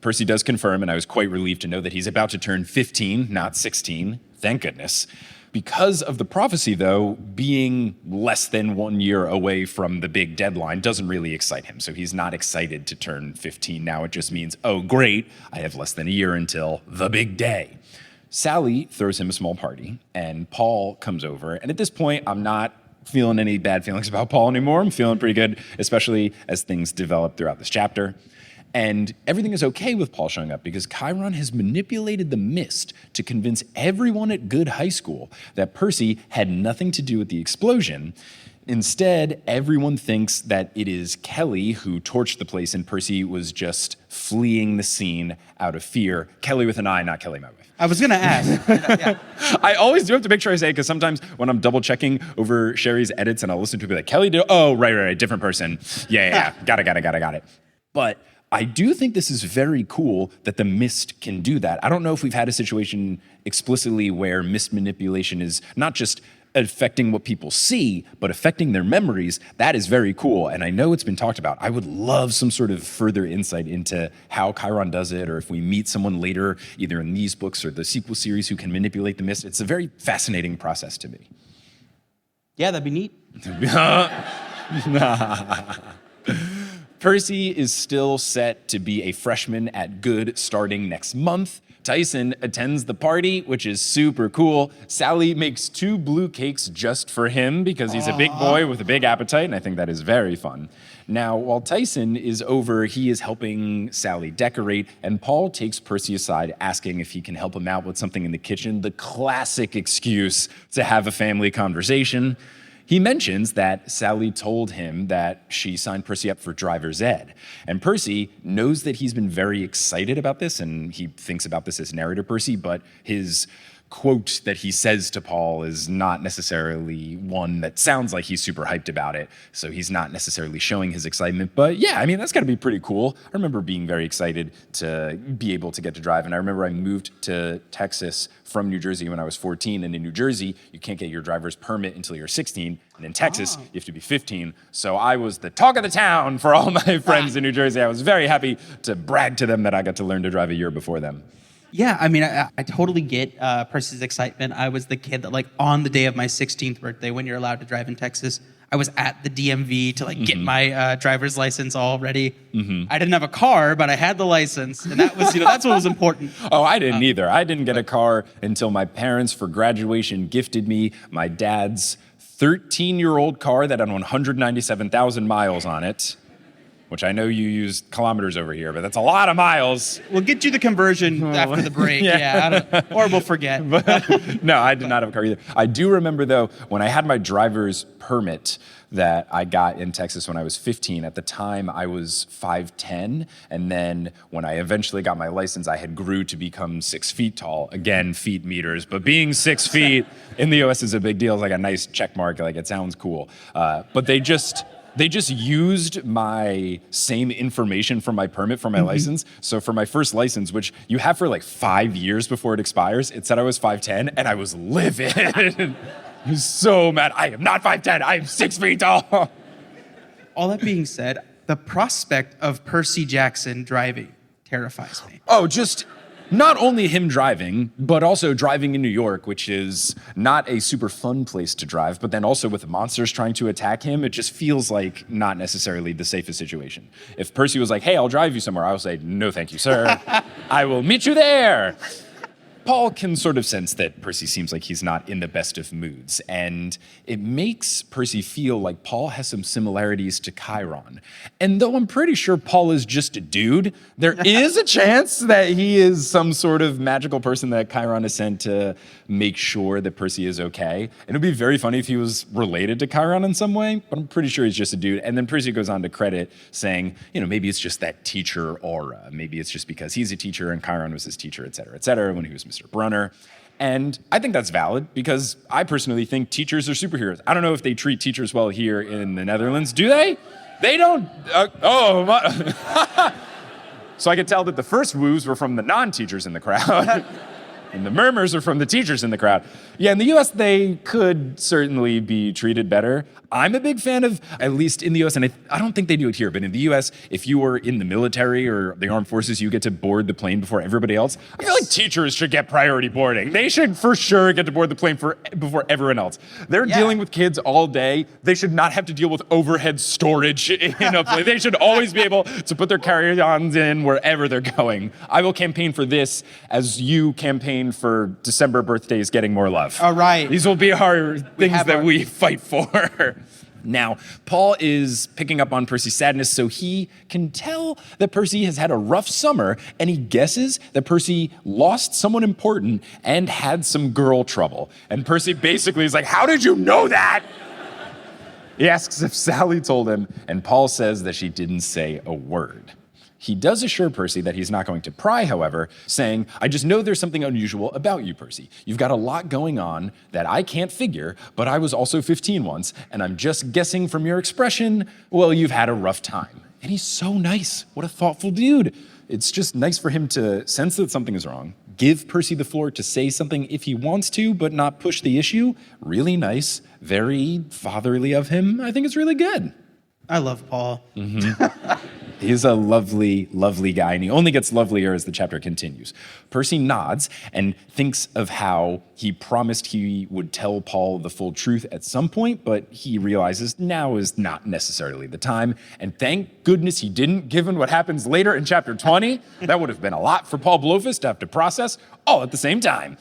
Percy does confirm, and I was quite relieved to know that he's about to turn 15, not 16. Thank goodness. Because of the prophecy, though, being less than 1 year away from the big deadline doesn't really excite him. So he's not excited to turn 15 now. It just means, oh, great, I have less than a year until the big day. Sally throws him a small party, and Paul comes over. And at this point, I'm not feeling any bad feelings about Paul anymore. I'm feeling pretty good, especially as things develop throughout this chapter. And everything is okay with Paul showing up because Chiron has manipulated the mist to convince everyone at Good High School that Percy had nothing to do with the explosion. Instead, everyone thinks that it is Kelly who torched the place and Percy was just fleeing the scene out of fear. Kelly with an I, not Kelly, my wife. I was gonna ask. Yeah. I always do have to make sure I say it because sometimes when I'm double checking over Sherry's edits and I'll listen to it, be like, Kelly did, oh, right, different person. Yeah. Got it. But I do think this is very cool that the mist can do that. I don't know if we've had a situation explicitly where mist manipulation is not just affecting what people see, but affecting their memories. That is very cool. And I know it's been talked about. I would love some sort of further insight into how Chiron does it, or if we meet someone later, either in these books or the sequel series, who can manipulate the mist. It's a very fascinating process to me. Yeah, that'd be neat. Percy is still set to be a freshman at Good starting next month. Tyson attends the party, which is super cool. Sally makes 2 blue cakes just for him because he's a big boy with a big appetite, and I think that is very fun. Now, while Tyson is over, he is helping Sally decorate, and Paul takes Percy aside, asking if he can help him out with something in the kitchen, the classic excuse to have a family conversation. He mentions that Sally told him that she signed Percy up for driver's ed. And Percy knows that he's been very excited about this, and he thinks about this as narrator Percy, but his quote that he says to Paul is not necessarily one that sounds like he's super hyped about it. So he's not necessarily showing his excitement. But yeah, I mean, that's gotta be pretty cool. I remember being very excited to be able to get to drive. And I remember I moved to Texas from New Jersey when I was 14. And in New Jersey, you can't get your driver's permit until you're 16. And in Texas, you have to be 15. So I was the talk of the town for all my friends in New Jersey. I was very happy to brag to them that I got to learn to drive a year before them. Yeah, I mean, I totally get Percy's excitement. I was the kid that, like, on the day of my 16th birthday, when you're allowed to drive in Texas, I was at the DMV to, like, get my driver's license all ready. I didn't have a car, but I had the license, and that was, that's what was important. Oh, I didn't either. I didn't get a car until my parents, for graduation, gifted me my dad's 13-year-old car that had 197,000 miles on it. Which I know you use kilometers over here, but that's a lot of miles. We'll get you the conversion after the break, or we'll forget. No, I did not have a car either. I do remember, though, when I had my driver's permit that I got in Texas when I was 15, at the time I was 5'10", and then when I eventually got my license, I had grew to become 6 feet tall. Again, feet meters, but being 6 feet in the US is a big deal. It's like a nice check mark, like it sounds cool. But they just used my same information from my permit for my license. So for my first license, which you have for like 5 years before it expires, it said I was 5'10", and I was livid. I was so mad. I am not 5'10", I am 6 feet tall. All that being said, the prospect of Percy Jackson driving terrifies me. Oh, just not only him driving, but also driving in New York, which is not a super fun place to drive, but then also with monsters trying to attack him, it just feels like not necessarily the safest situation. If Percy was like, hey, I'll drive you somewhere, I would say, no, thank you, sir. I will meet you there. Paul can sort of sense that Percy seems like he's not in the best of moods, and it makes Percy feel like Paul has some similarities to Chiron. And though I'm pretty sure Paul is just a dude, there is a chance that he is some sort of magical person that Chiron has sent to make sure that Percy is okay. And it would be very funny if he was related to Chiron in some way, but I'm pretty sure he's just a dude. And then Percy goes on to credit saying, maybe it's just that teacher aura. Maybe it's just because he's a teacher and Chiron was his teacher, et cetera, when he was Mr. Brunner. And I think that's valid because I personally think teachers are superheroes. I don't know if they treat teachers well here in the Netherlands. Do they? They don't. So I could tell that the first woos were from the non-teachers in the crowd. And the murmurs are from the teachers in the crowd. Yeah, in the US, they could certainly be treated better. I'm a big fan of, at least in the US, and I don't think they do it here, but in the US, if you were in the military or the armed forces, you get to board the plane before everybody else. I feel like teachers should get priority boarding. They should for sure get to board the plane before everyone else. They're dealing with kids all day. They should not have to deal with overhead storage in a plane. They should always be able to put their carry-ons in wherever they're going. I will campaign for this as you campaign campaign for December birthdays getting more love. All right. These will be our things have that our- we fight for. Now, Paul is picking up on Percy's sadness, so he can tell that Percy has had a rough summer, and he guesses that Percy lost someone important and had some girl trouble. And Percy basically is like, how did you know that? He asks if Sally told him, and Paul says that she didn't say a word. He does assure Percy that he's not going to pry, however, saying, I just know there's something unusual about you, Percy. You've got a lot going on that I can't figure, but I was also 15 once, and I'm just guessing from your expression, well, you've had a rough time. And he's so nice. What a thoughtful dude. It's just nice for him to sense that something is wrong, give Percy the floor to say something if he wants to, but not push the issue. Really nice, very fatherly of him. I think it's really good. I love Paul. He's a lovely, lovely guy, and he only gets lovelier as the chapter continues. Percy nods and thinks of how he promised he would tell Paul the full truth at some point, but he realizes now is not necessarily the time. And thank goodness he didn't, given what happens later in chapter 20. That would have been a lot for Paul Blofeld to have to process all at the same time.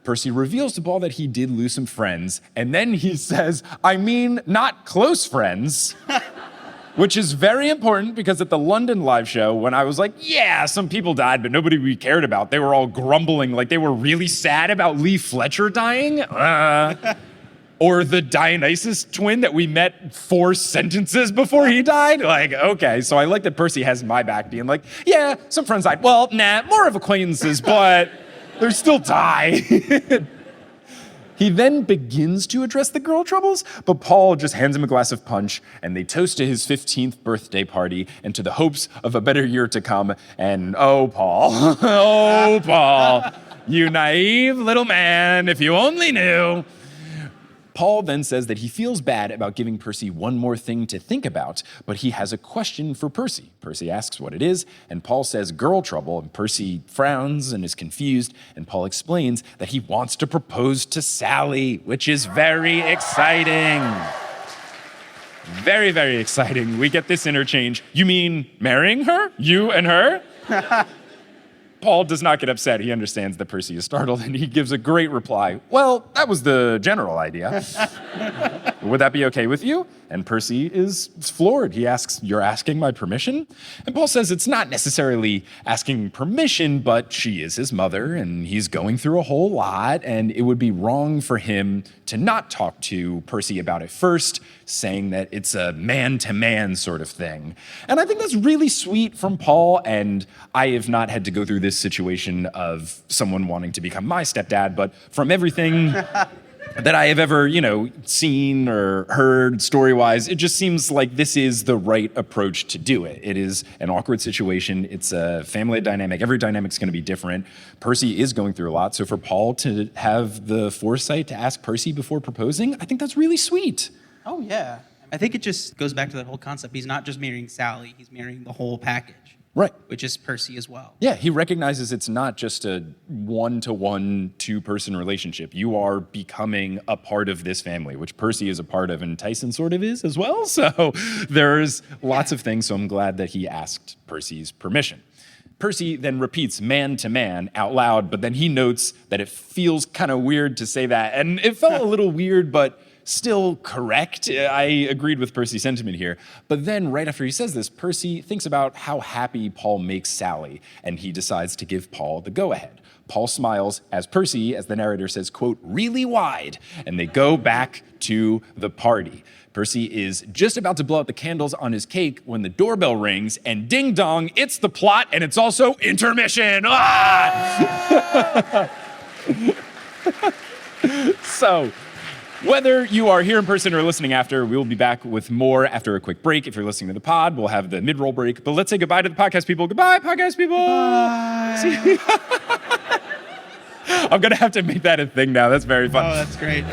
Percy reveals to Paul that he did lose some friends, and then he says, I mean, not close friends. Which is very important because at the London live show, when I was like, yeah, some people died, but nobody we cared about, they were all grumbling like they were really sad about Lee Fletcher dying. Or the Dionysus twin that we met 4 sentences before he died. Like, okay, so I like that Percy has my back being like, yeah, some friends died. Well, nah, more of acquaintances, but they're still tied. He then begins to address the girl troubles, but Paul just hands him a glass of punch, and they toast to his 15th birthday party and to the hopes of a better year to come. And oh, Paul, oh, Paul, you naive little man, if you only knew. Paul then says that he feels bad about giving Percy one more thing to think about, but he has a question for Percy. Percy asks what it is, and Paul says girl trouble, and Percy frowns and is confused, and Paul explains that he wants to propose to Sally, which is very exciting. Very, very exciting. We get this interchange. You mean marrying her? You and her? Paul does not get upset. He understands that Percy is startled, and he gives a great reply. Well, that was the general idea. Would that be okay with you? And Percy is floored. He asks, you're asking my permission? And Paul says it's not necessarily asking permission, but she is his mother, and he's going through a whole lot, and it would be wrong for him to not talk to Percy about it first, saying that it's a man-to-man sort of thing. And I think that's really sweet from Paul, and I have not had to go through this situation of someone wanting to become my stepdad, but from everything that I have ever, seen or heard story-wise, it just seems like this is the right approach to do it. It is an awkward situation. It's a family dynamic. Every dynamic's going to be different. Percy is going through a lot, so for Paul to have the foresight to ask Percy before proposing, I think that's really sweet. Oh, yeah. I think it just goes back to that whole concept. He's not just marrying Sally, he's marrying the whole package. Right. Which is Percy as well. Yeah, he recognizes it's not just a one-to-one, two-person relationship. You are becoming a part of this family, which Percy is a part of, and Tyson sort of is as well. So there's lots of things, so I'm glad that he asked Percy's permission. Percy then repeats man to man out loud, but then he notes that it feels kind of weird to say that. And it felt a little weird, but still correct. I agreed with Percy's sentiment here. But then right after he says this, Percy thinks about how happy Paul makes Sally, and he decides to give Paul the go-ahead. Paul smiles as Percy, as the narrator says, quote, really wide, and they go back to the party. Percy is just about to blow out the candles on his cake when the doorbell rings, and ding dong, it's the plot, and it's also intermission. Ah! So, whether you are here in person or listening after, we will be back with more after a quick break. If you're listening to the pod, we'll have the mid-roll break. But let's say goodbye to the podcast people. Goodbye, podcast people. Bye. I'm going to have to make that a thing now. That's very fun. Oh, that's great.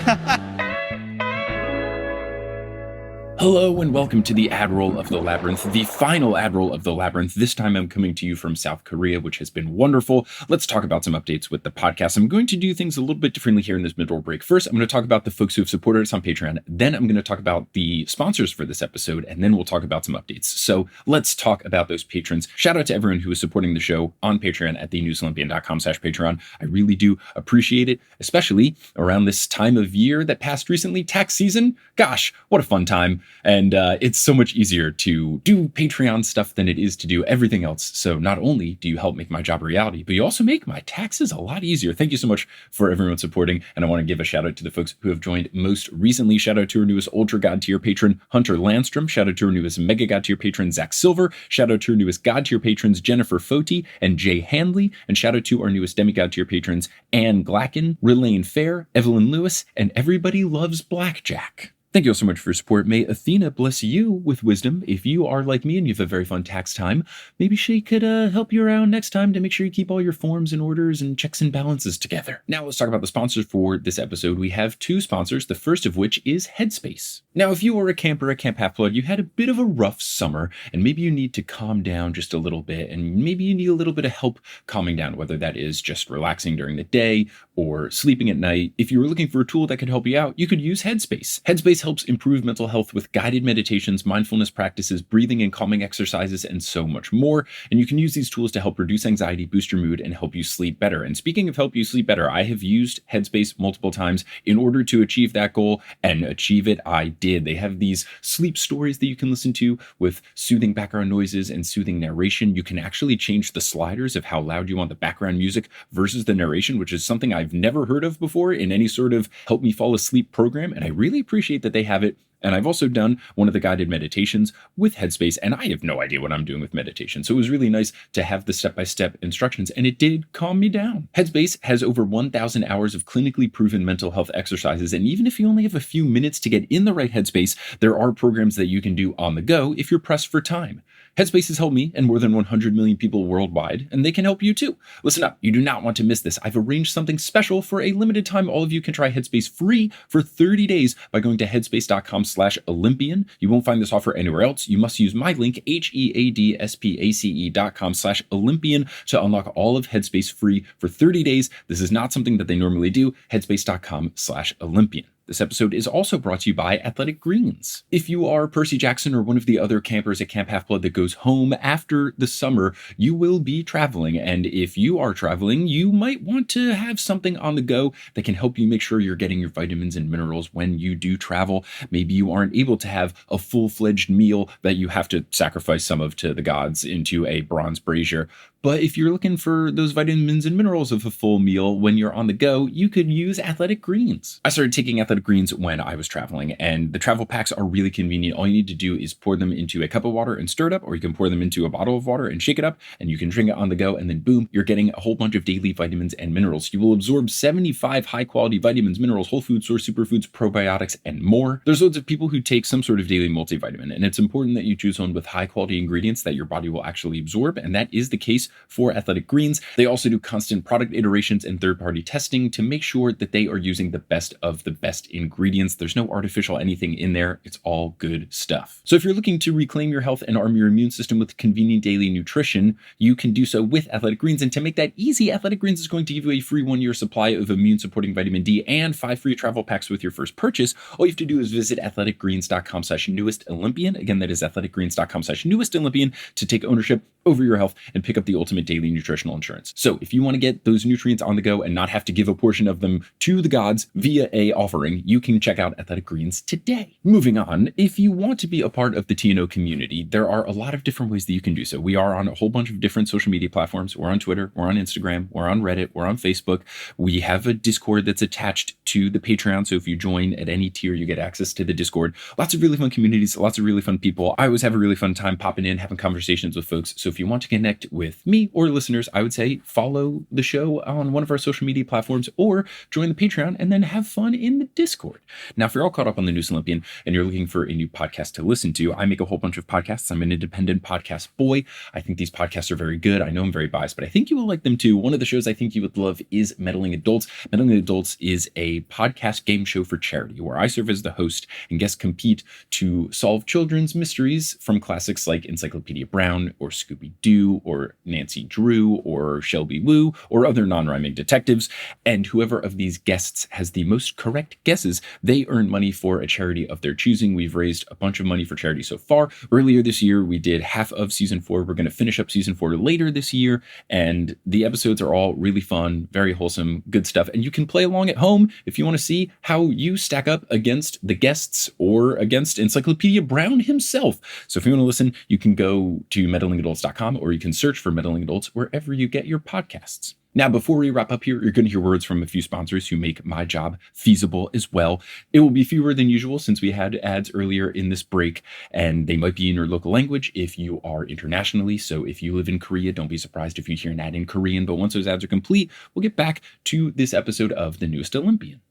Hello and welcome to the ad roll of the Labyrinth, the final ad roll of the Labyrinth. This time I'm coming to you from South Korea, which has been wonderful. Let's talk about some updates with the podcast. I'm going to do things a little bit differently here in this mid-roll break. First, I'm going to talk about the folks who have supported us on Patreon. Then I'm going to talk about the sponsors for this episode, and then we'll talk about some updates. So let's talk about those patrons. Shout out to everyone who is supporting the show on Patreon at thenewsolympian.com/Patreon. I really do appreciate it, especially around this time of year that passed recently, tax season. Gosh, what a fun time. And it's so much easier to do Patreon stuff than it is to do everything else. So not only do you help make my job a reality, but you also make my taxes a lot easier. Thank you so much for everyone supporting. And I want to give a shout out to the folks who have joined most recently. Shout out to our newest Ultra God tier patron, Hunter Landstrom. Shout out to our newest Mega God tier patron, Zach Silver. Shout out to our newest God tier patrons, Jennifer Foti and Jay Handley. And shout out to our newest Demigod tier patrons, Anne Glacken, Relaine Fair, Evelyn Lewis, and Everybody Loves Blackjack. Thank you all so much for your support. May Athena bless you with wisdom. If you are like me and you have a very fun tax time, maybe she could help you around next time to make sure you keep all your forms and orders and checks and balances together. Now let's talk about the sponsors for this episode. We have two sponsors, the first of which is Headspace. Now, if you are a camper at Camp Half-Blood, you had a bit of a rough summer, and maybe you need to calm down just a little bit, and maybe you need a little bit of help calming down, whether that is just relaxing during the day or sleeping at night. If you were looking for a tool that could help you out, you could use Headspace. Headspace helps improve mental health with guided meditations, mindfulness practices, breathing and calming exercises, and so much more. And you can use these tools to help reduce anxiety, boost your mood, and help you sleep better. And speaking of help you sleep better, I have used Headspace multiple times in order to achieve that goal, and achieve it I did. They have these sleep stories that you can listen to with soothing background noises and soothing narration. You can actually change the sliders of how loud you want the background music versus the narration, which is something I've never heard of before in any sort of help me fall asleep program. And I really appreciate that they have it. And I've also done one of the guided meditations with Headspace, and I have no idea what I'm doing with meditation. So it was really nice to have the step-by-step instructions, and it did calm me down. Headspace has over 1,000 hours of clinically proven mental health exercises, and even if you only have a few minutes to get in the right headspace, there are programs that you can do on the go if you're pressed for time. Headspace has helped me and more than 100 million people worldwide, and they can help you too. Listen up, you do not want to miss this. I've arranged something special. For a limited time, all of you can try Headspace free for 30 days by going to headspace.com/Olympian. You won't find this offer anywhere else. You must use my link, headspace.com/Olympian, to unlock all of Headspace free for 30 days. This is not something that they normally do. Headspace.com/Olympian. This episode is also brought to you by Athletic Greens. If you are Percy Jackson or one of the other campers at Camp Half-Blood that goes home after the summer, you will be traveling. And if you are traveling, you might want to have something on the go that can help you make sure you're getting your vitamins and minerals when you do travel. Maybe you aren't able to have a full-fledged meal that you have to sacrifice some of to the gods into a bronze brazier. But if you're looking for those vitamins and minerals of a full meal when you're on the go, you could use Athletic Greens. I started taking Athletic Greens when I was traveling, and the travel packs are really convenient. All you need to do is pour them into a cup of water and stir it up, or you can pour them into a bottle of water and shake it up, and you can drink it on the go, and then boom, you're getting a whole bunch of daily vitamins and minerals. You will absorb 75 high-quality vitamins, minerals, whole food source, superfoods, probiotics, and more. There's loads of people who take some sort of daily multivitamin, and it's important that you choose one with high-quality ingredients that your body will actually absorb, and that is the case for Athletic Greens. They also do constant product iterations and third-party testing to make sure that they are using the best of the best ingredients. There's no artificial anything in there. It's all good stuff. So if you're looking to reclaim your health and arm your immune system with convenient daily nutrition, you can do so with Athletic Greens. And to make that easy, Athletic Greens is going to give you a free 1-year supply of immune-supporting vitamin D and 5 free travel packs with your first purchase. All you have to do is visit athleticgreens.com/newest-Olympian. Again, that is athleticgreens.com/newest-Olympian to take ownership over your health and pick up the ultimate daily nutritional insurance. So if you want to get those nutrients on the go and not have to give a portion of them to the gods via a offering, you can check out Athletic Greens today. Moving on, if you want to be a part of the TNO community, there are a lot of different ways that you can do so. We are on a whole bunch of different social media platforms. We're on Twitter, we're on Instagram, we're on Reddit, we're on Facebook. We have a Discord that's attached to the Patreon. So if you join at any tier, you get access to the Discord. Lots of really fun communities, lots of really fun people. I always have a really fun time popping in, having conversations with folks. So if you want to connect with me or listeners, I would say follow the show on one of our social media platforms or join the Patreon and then have fun in the Discord. Now, if you're all caught up on the news Olympian and you're looking for a new podcast to listen to, I make a whole bunch of podcasts. I'm an independent podcast boy. I think these podcasts are very good. I know I'm very biased, but I think you will like them too. One of the shows I think you would love is Meddling Adults. Meddling Adults is a podcast game show for charity where I serve as the host and guests compete to solve children's mysteries from classics like Encyclopedia Brown or Scooby-Doo or Nancy Drew or Shelby Woo or other non-rhyming detectives. And whoever of these guests has the most correct guesses, they earn money for a charity of their choosing. We've raised a bunch of money for charity so far. Earlier this year, we did half of season 4. We're going to finish up season 4 later this year. And the episodes are all really fun, very wholesome, good stuff. And you can play along at home if you want to see how you stack up against the guests or against Encyclopedia Brown himself. So if you want to listen, you can go to meddlingadults.com or you can search for Meddling Adults wherever you get your podcasts. Now, before we wrap up here, you're going to hear words from a few sponsors who make my job feasible as well. It will be fewer than usual since we had ads earlier in this break, and they might be in your local language if you are internationally. So if you live in Korea, don't be surprised if you hear an ad in Korean. But once those ads are complete, we'll get back to this episode of The Newest Olympian.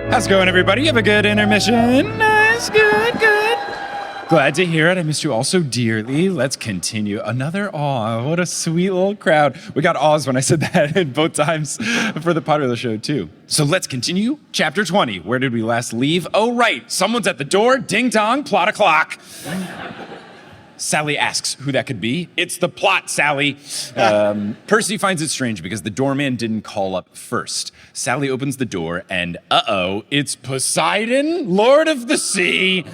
How's it going, everybody? Have a good intermission. Nice, good. Glad to hear it. I missed you all so dearly. Let's continue. Another awe. What a sweet little crowd. We got awes when I said that both times for the popular show, too. So let's continue. Chapter 20. Where did we last leave? Oh, right. Someone's at the door. Ding dong. Plot o'clock. Sally asks who that could be. It's the plot, Sally. Percy finds it strange because the doorman didn't call up first. Sally opens the door and it's Poseidon, Lord of the Sea.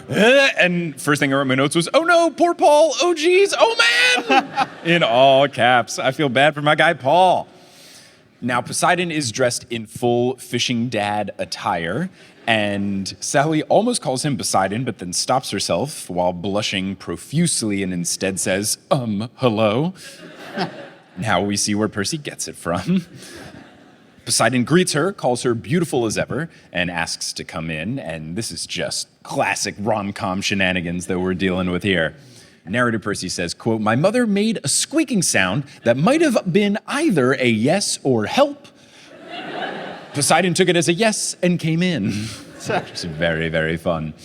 And first thing I wrote in my notes was, oh no, poor Paul, oh geez, oh man, in all caps. I feel bad for my guy, Paul. Now, Poseidon is dressed in full fishing dad attire, and Sally almost calls him Poseidon, but then stops herself while blushing profusely and instead says, hello. Now we see where Percy gets it from. Poseidon greets her, calls her beautiful as ever, and asks to come in, and this is just classic rom-com shenanigans that we're dealing with here. Narrator Percy says, quote, my mother made a squeaking sound that might have been either a yes or help. Poseidon took it as a yes and came in. It's very, very fun.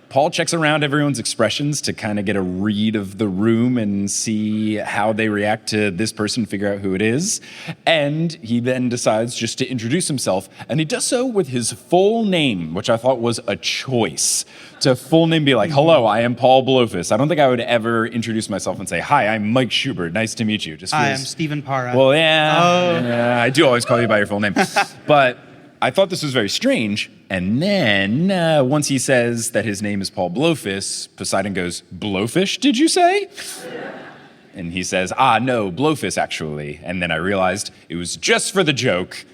Paul checks around everyone's expressions to kind of get a read of the room and see how they react to this person, figure out who it is. And he then decides just to introduce himself, and he does so with his full name, which I thought was a choice. To full name be like, hello, I am Paul Blofus. I don't think I would ever introduce myself and say, hi, I'm Mike Schubert. Nice to meet you. Just I am Stephen Parra. Well, yeah, I do always call you by your full name. But I thought this was very strange, and then once he says that his name is Paul Blofus, Poseidon goes, Blowfish, did you say? And he says, no, Blowfish, actually. And then I realized it was just for the joke.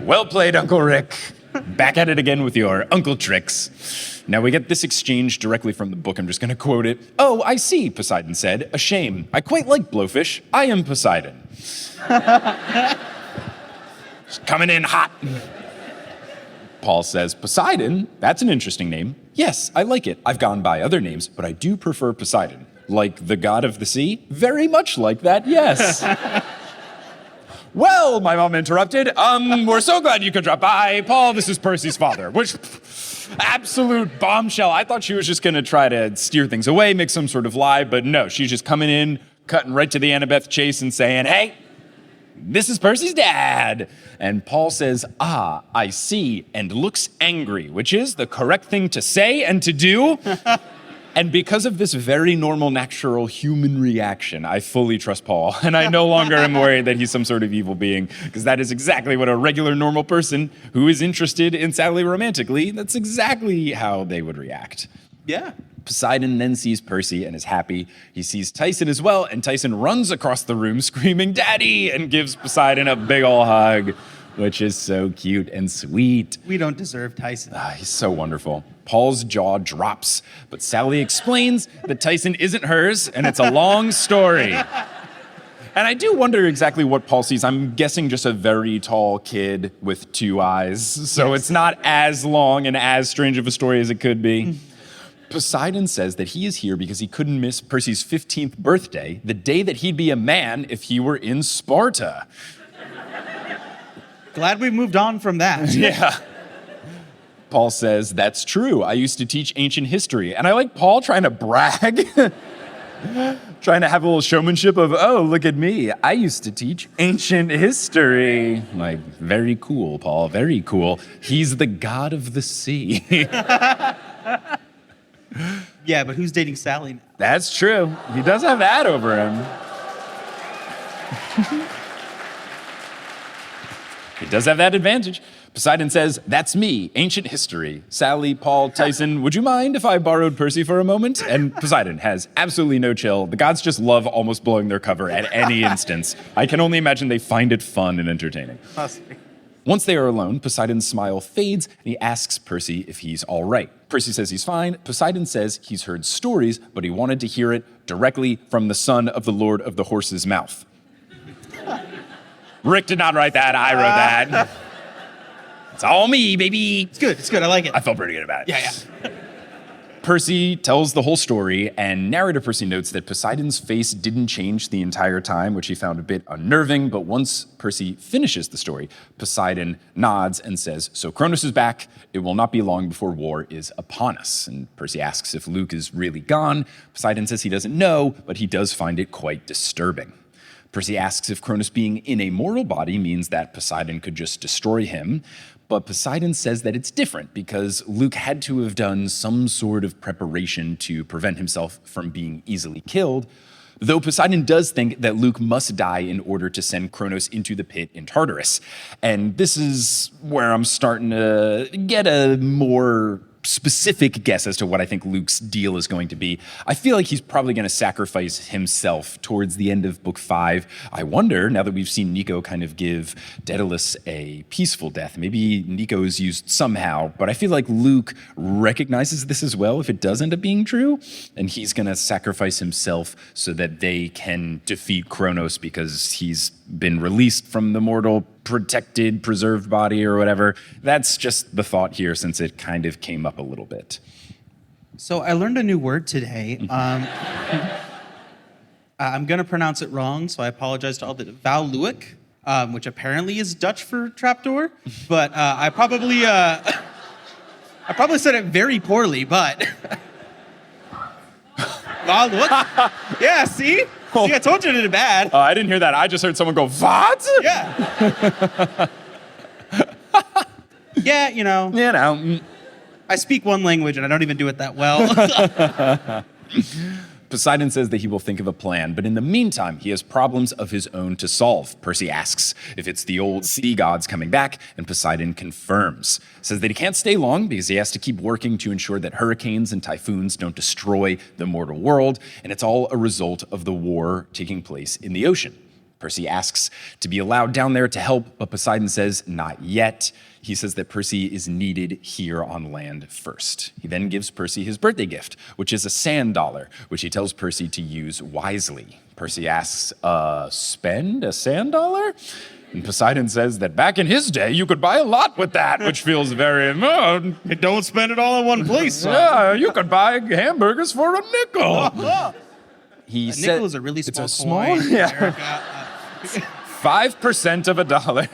Well played, Uncle Rick. Back at it again with your uncle tricks. Now we get this exchange directly from the book. I'm just going to quote it. Oh, I see, Poseidon said. A shame. I quite like Blowfish. I am Poseidon. Just coming in hot. Paul says, Poseidon? That's an interesting name. Yes, I like it. I've gone by other names, but I do prefer Poseidon. Like the god of the sea? Very much like that, yes. Well, my mom interrupted. We're so glad you could drop by. Paul, this is Percy's father. Which, absolute bombshell. I thought she was just going to try to steer things away, make some sort of lie, but no, she's just coming in, cutting right to the Annabeth chase and saying, hey, this is Percy's dad. And Paul says, I see, and looks angry, which is the correct thing to say and to do. And because of this very normal, natural human reaction, I fully trust Paul. And I no longer am worried that he's some sort of evil being, because that is exactly what a regular, normal person who is interested in Sally romantically, that's exactly how they would react. Yeah. Poseidon then sees Percy and is happy. He sees Tyson as well, and Tyson runs across the room screaming, Daddy, and gives Poseidon a big ol' hug, which is so cute and sweet. We don't deserve Tyson. He's so wonderful. Paul's jaw drops, but Sally explains that Tyson isn't hers, and it's a long story. And I do wonder exactly what Paul sees. I'm guessing just a very tall kid with 2 eyes, so It's not as long and as strange of a story as it could be. Poseidon says that he is here because he couldn't miss Percy's 15th birthday, the day that he'd be a man if he were in Sparta. Glad we moved on from that. Yeah. Paul says, that's true. I used to teach ancient history. And I like Paul trying to brag, trying to have a little showmanship of, oh, look at me. I used to teach ancient history. Like, very cool, Paul, very cool. He's the god of the sea. Yeah, but who's dating Sally now? That's true. He does have that over him. He does have that advantage. Poseidon says, that's me, ancient history. Sally, Paul, Tyson, would you mind if I borrowed Percy for a moment? And Poseidon has absolutely no chill. The gods just love almost blowing their cover at any instance. I can only imagine they find it fun and entertaining. Once they are alone, Poseidon's smile fades and he asks Percy if he's all right. Percy says he's fine. Poseidon says he's heard stories, but he wanted to hear it directly from the son of the Lord of the Horse's mouth. Rick did not write that. I wrote that. It's all me, baby. It's good. It's good. I like it. I felt pretty good about it. Yeah. Percy tells the whole story, and narrator Percy notes that Poseidon's face didn't change the entire time, which he found a bit unnerving, but once Percy finishes the story, Poseidon nods and says, so Kronos is back. It will not be long before war is upon us. And Percy asks if Luke is really gone. Poseidon says he doesn't know, but he does find it quite disturbing. Percy asks if Kronos being in a mortal body means that Poseidon could just destroy him, but Poseidon says that it's different because Luke had to have done some sort of preparation to prevent himself from being easily killed, though Poseidon does think that Luke must die in order to send Kronos into the pit in Tartarus. And this is where I'm starting to get a more specific guess as to what I think Luke's deal is going to be. I feel like he's probably going to sacrifice himself towards the end of book 5. I wonder, now that we've seen Nico kind of give Daedalus a peaceful death, maybe Nico is used somehow, but I feel like Luke recognizes this as well if it does end up being true, and he's going to sacrifice himself so that they can defeat Kronos because he's been released from the mortal, protected, preserved body or whatever. That's just the thought here since it kind of came up a little bit. So I learned a new word today. I'm going to pronounce it wrong, so I apologize to all the valluik, which apparently is Dutch for trapdoor, but I probably said it very poorly, but valluik. Yeah, see? See, I told you I did it bad. I didn't hear that. I just heard someone go, what? Yeah. Yeah, you know. I speak one language and I don't even do it that well. Poseidon says that he will think of a plan, but in the meantime, he has problems of his own to solve. Percy asks if it's the old sea gods coming back, and Poseidon confirms. Says that he can't stay long because he has to keep working to ensure that hurricanes and typhoons don't destroy the mortal world, and it's all a result of the war taking place in the ocean. Percy asks to be allowed down there to help, but Poseidon says not yet. He says that Percy is needed here on land first. He then gives Percy his birthday gift, which is a sand dollar, which he tells Percy to use wisely. Percy asks, spend a sand dollar? And Poseidon says that back in his day, you could buy a lot with that, which feels very, Don't spend it all in one place, son. Yeah, you could buy hamburgers for a nickel. He A said, nickel is a really small it's a coin. small, yeah. 5% of a dollar.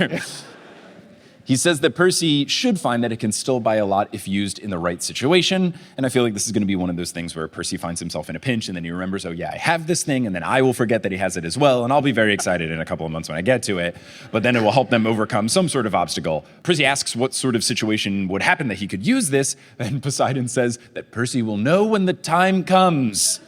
He says that Percy should find that it can still buy a lot if used in the right situation. And I feel like this is going to be one of those things where Percy finds himself in a pinch and then he remembers, oh yeah, I have this thing, and then I will forget that he has it as well. And I'll be very excited in a couple of months when I get to it. But then it will help them overcome some sort of obstacle. Percy asks what sort of situation would happen that he could use this. And Poseidon says that Percy will know when the time comes,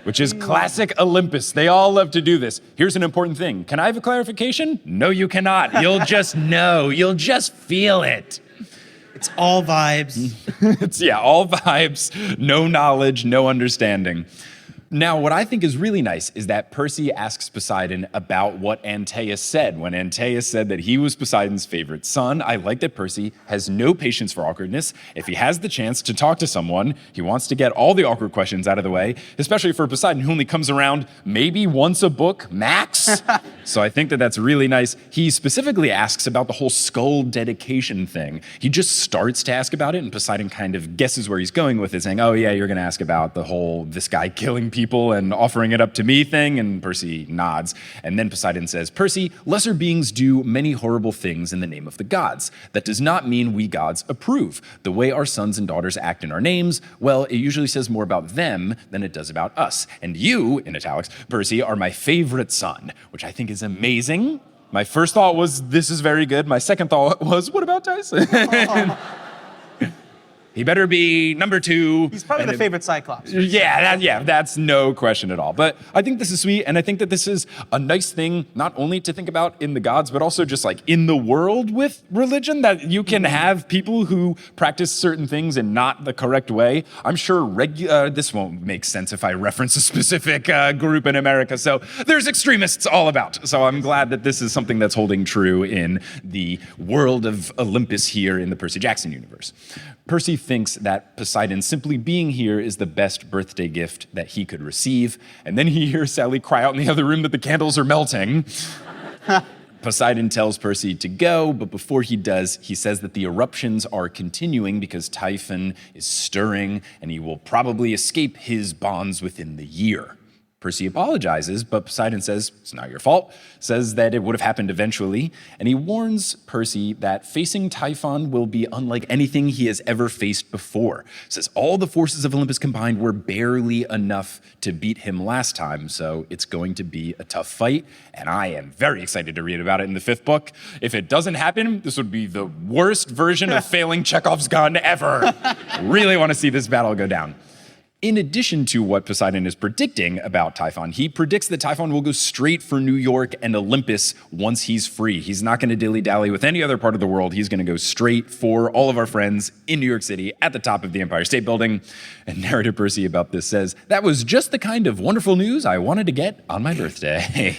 which is classic Olympus. They all love to do this. Here's an important thing. Can I have a clarification? No, you cannot. You'll just know. You'll just feel it. It's all vibes. It's all vibes, no knowledge, no understanding. Now, what I think is really nice is that Percy asks Poseidon about what Antaeus said when Antaeus said that he was Poseidon's favorite son. I like that Percy has no patience for awkwardness. If he has the chance to talk to someone, he wants to get all the awkward questions out of the way, especially for Poseidon, who only comes around maybe once a book, max. So I think that that's really nice. He specifically asks about the whole skull dedication thing. He just starts to ask about it, and Poseidon kind of guesses where he's going with it, saying, oh yeah, you're going to ask about the whole this guy killing people and offering it up to me thing, and Percy nods. And then Poseidon says, Percy, lesser beings do many horrible things in the name of the gods. That does not mean we gods approve. The way our sons and daughters act in our names, well, it usually says more about them than it does about us. And you, in italics, Percy, are my favorite son, which I think is amazing. My first thought was, this is very good. My second thought was, what about Tyson? He better be number 2. He's probably the favorite Cyclops. Yeah, that's no question at all. But I think this is sweet, and I think that this is a nice thing, not only to think about in the gods, but also just like in the world with religion, that you can have people who practice certain things in not the correct way. I'm sure this won't make sense if I reference a specific group in America, so there's extremists all about. So I'm glad that this is something that's holding true in the world of Olympus here in the Percy Jackson universe. Percy thinks that Poseidon simply being here is the best birthday gift that he could receive, and then he hears Sally cry out in the other room that the candles are melting. Poseidon tells Percy to go, but before he does, he says that the eruptions are continuing because Typhon is stirring, and he will probably escape his bonds within the year. Percy apologizes, but Poseidon says, it's not your fault, says that it would have happened eventually, and he warns Percy that facing Typhon will be unlike anything he has ever faced before. Says all the forces of Olympus combined were barely enough to beat him last time, so it's going to be a tough fight, and I am very excited to read about it in the 5th book. If it doesn't happen, this would be the worst version of failing Chekhov's gun ever. Really want to see this battle go down. In addition to what Poseidon is predicting about Typhon, he predicts that Typhon will go straight for New York and Olympus once he's free. He's not going to dilly-dally with any other part of the world. He's going to go straight for all of our friends in New York City at the top of the Empire State Building. And narrator Percy about this says, that was just the kind of wonderful news I wanted to get on my birthday.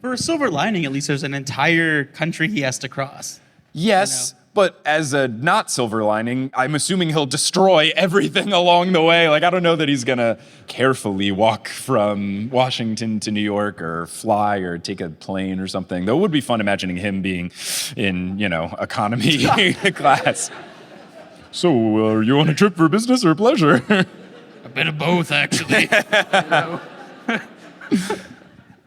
For a silver lining, at least there's an entire country he has to cross. Yes. But as a not silver lining, I'm assuming he'll destroy everything along the way. Like, I don't know that he's gonna carefully walk from Washington to New York or fly or take a plane or something. Though it would be fun imagining him being in, economy class. So, are you on a trip for business or pleasure? A bit of both, actually.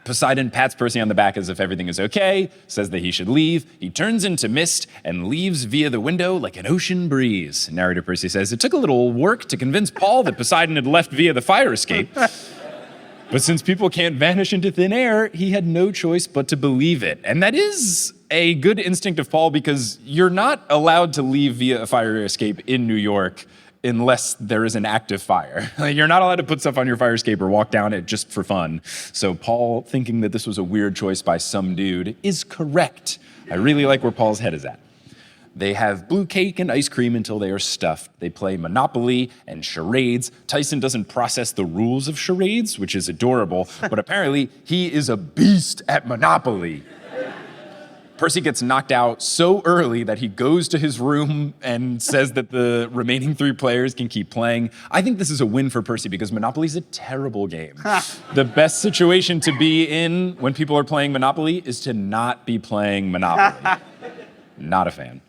Poseidon pats Percy on the back as if everything is okay, says that he should leave. He turns into mist and leaves via the window like an ocean breeze. Narrator Percy says, it took a little work to convince Paul that Poseidon had left via the fire escape. But since people can't vanish into thin air, he had no choice but to believe it. And that is a good instinct of Paul, because you're not allowed to leave via a fire escape in New York unless there is an active fire. You're not allowed to put stuff on your fire escape or walk down it just for fun. So Paul thinking that this was a weird choice by some dude is correct. I really like where Paul's head is at. They have blue cake and ice cream until they are stuffed. They play Monopoly and charades. Tyson doesn't process the rules of charades, which is adorable, but apparently he is a beast at Monopoly. Percy gets knocked out so early that he goes to his room and says that the remaining 3 players can keep playing. I think this is a win for Percy because Monopoly is a terrible game. The best situation to be in when people are playing Monopoly is to not be playing Monopoly. Not a fan.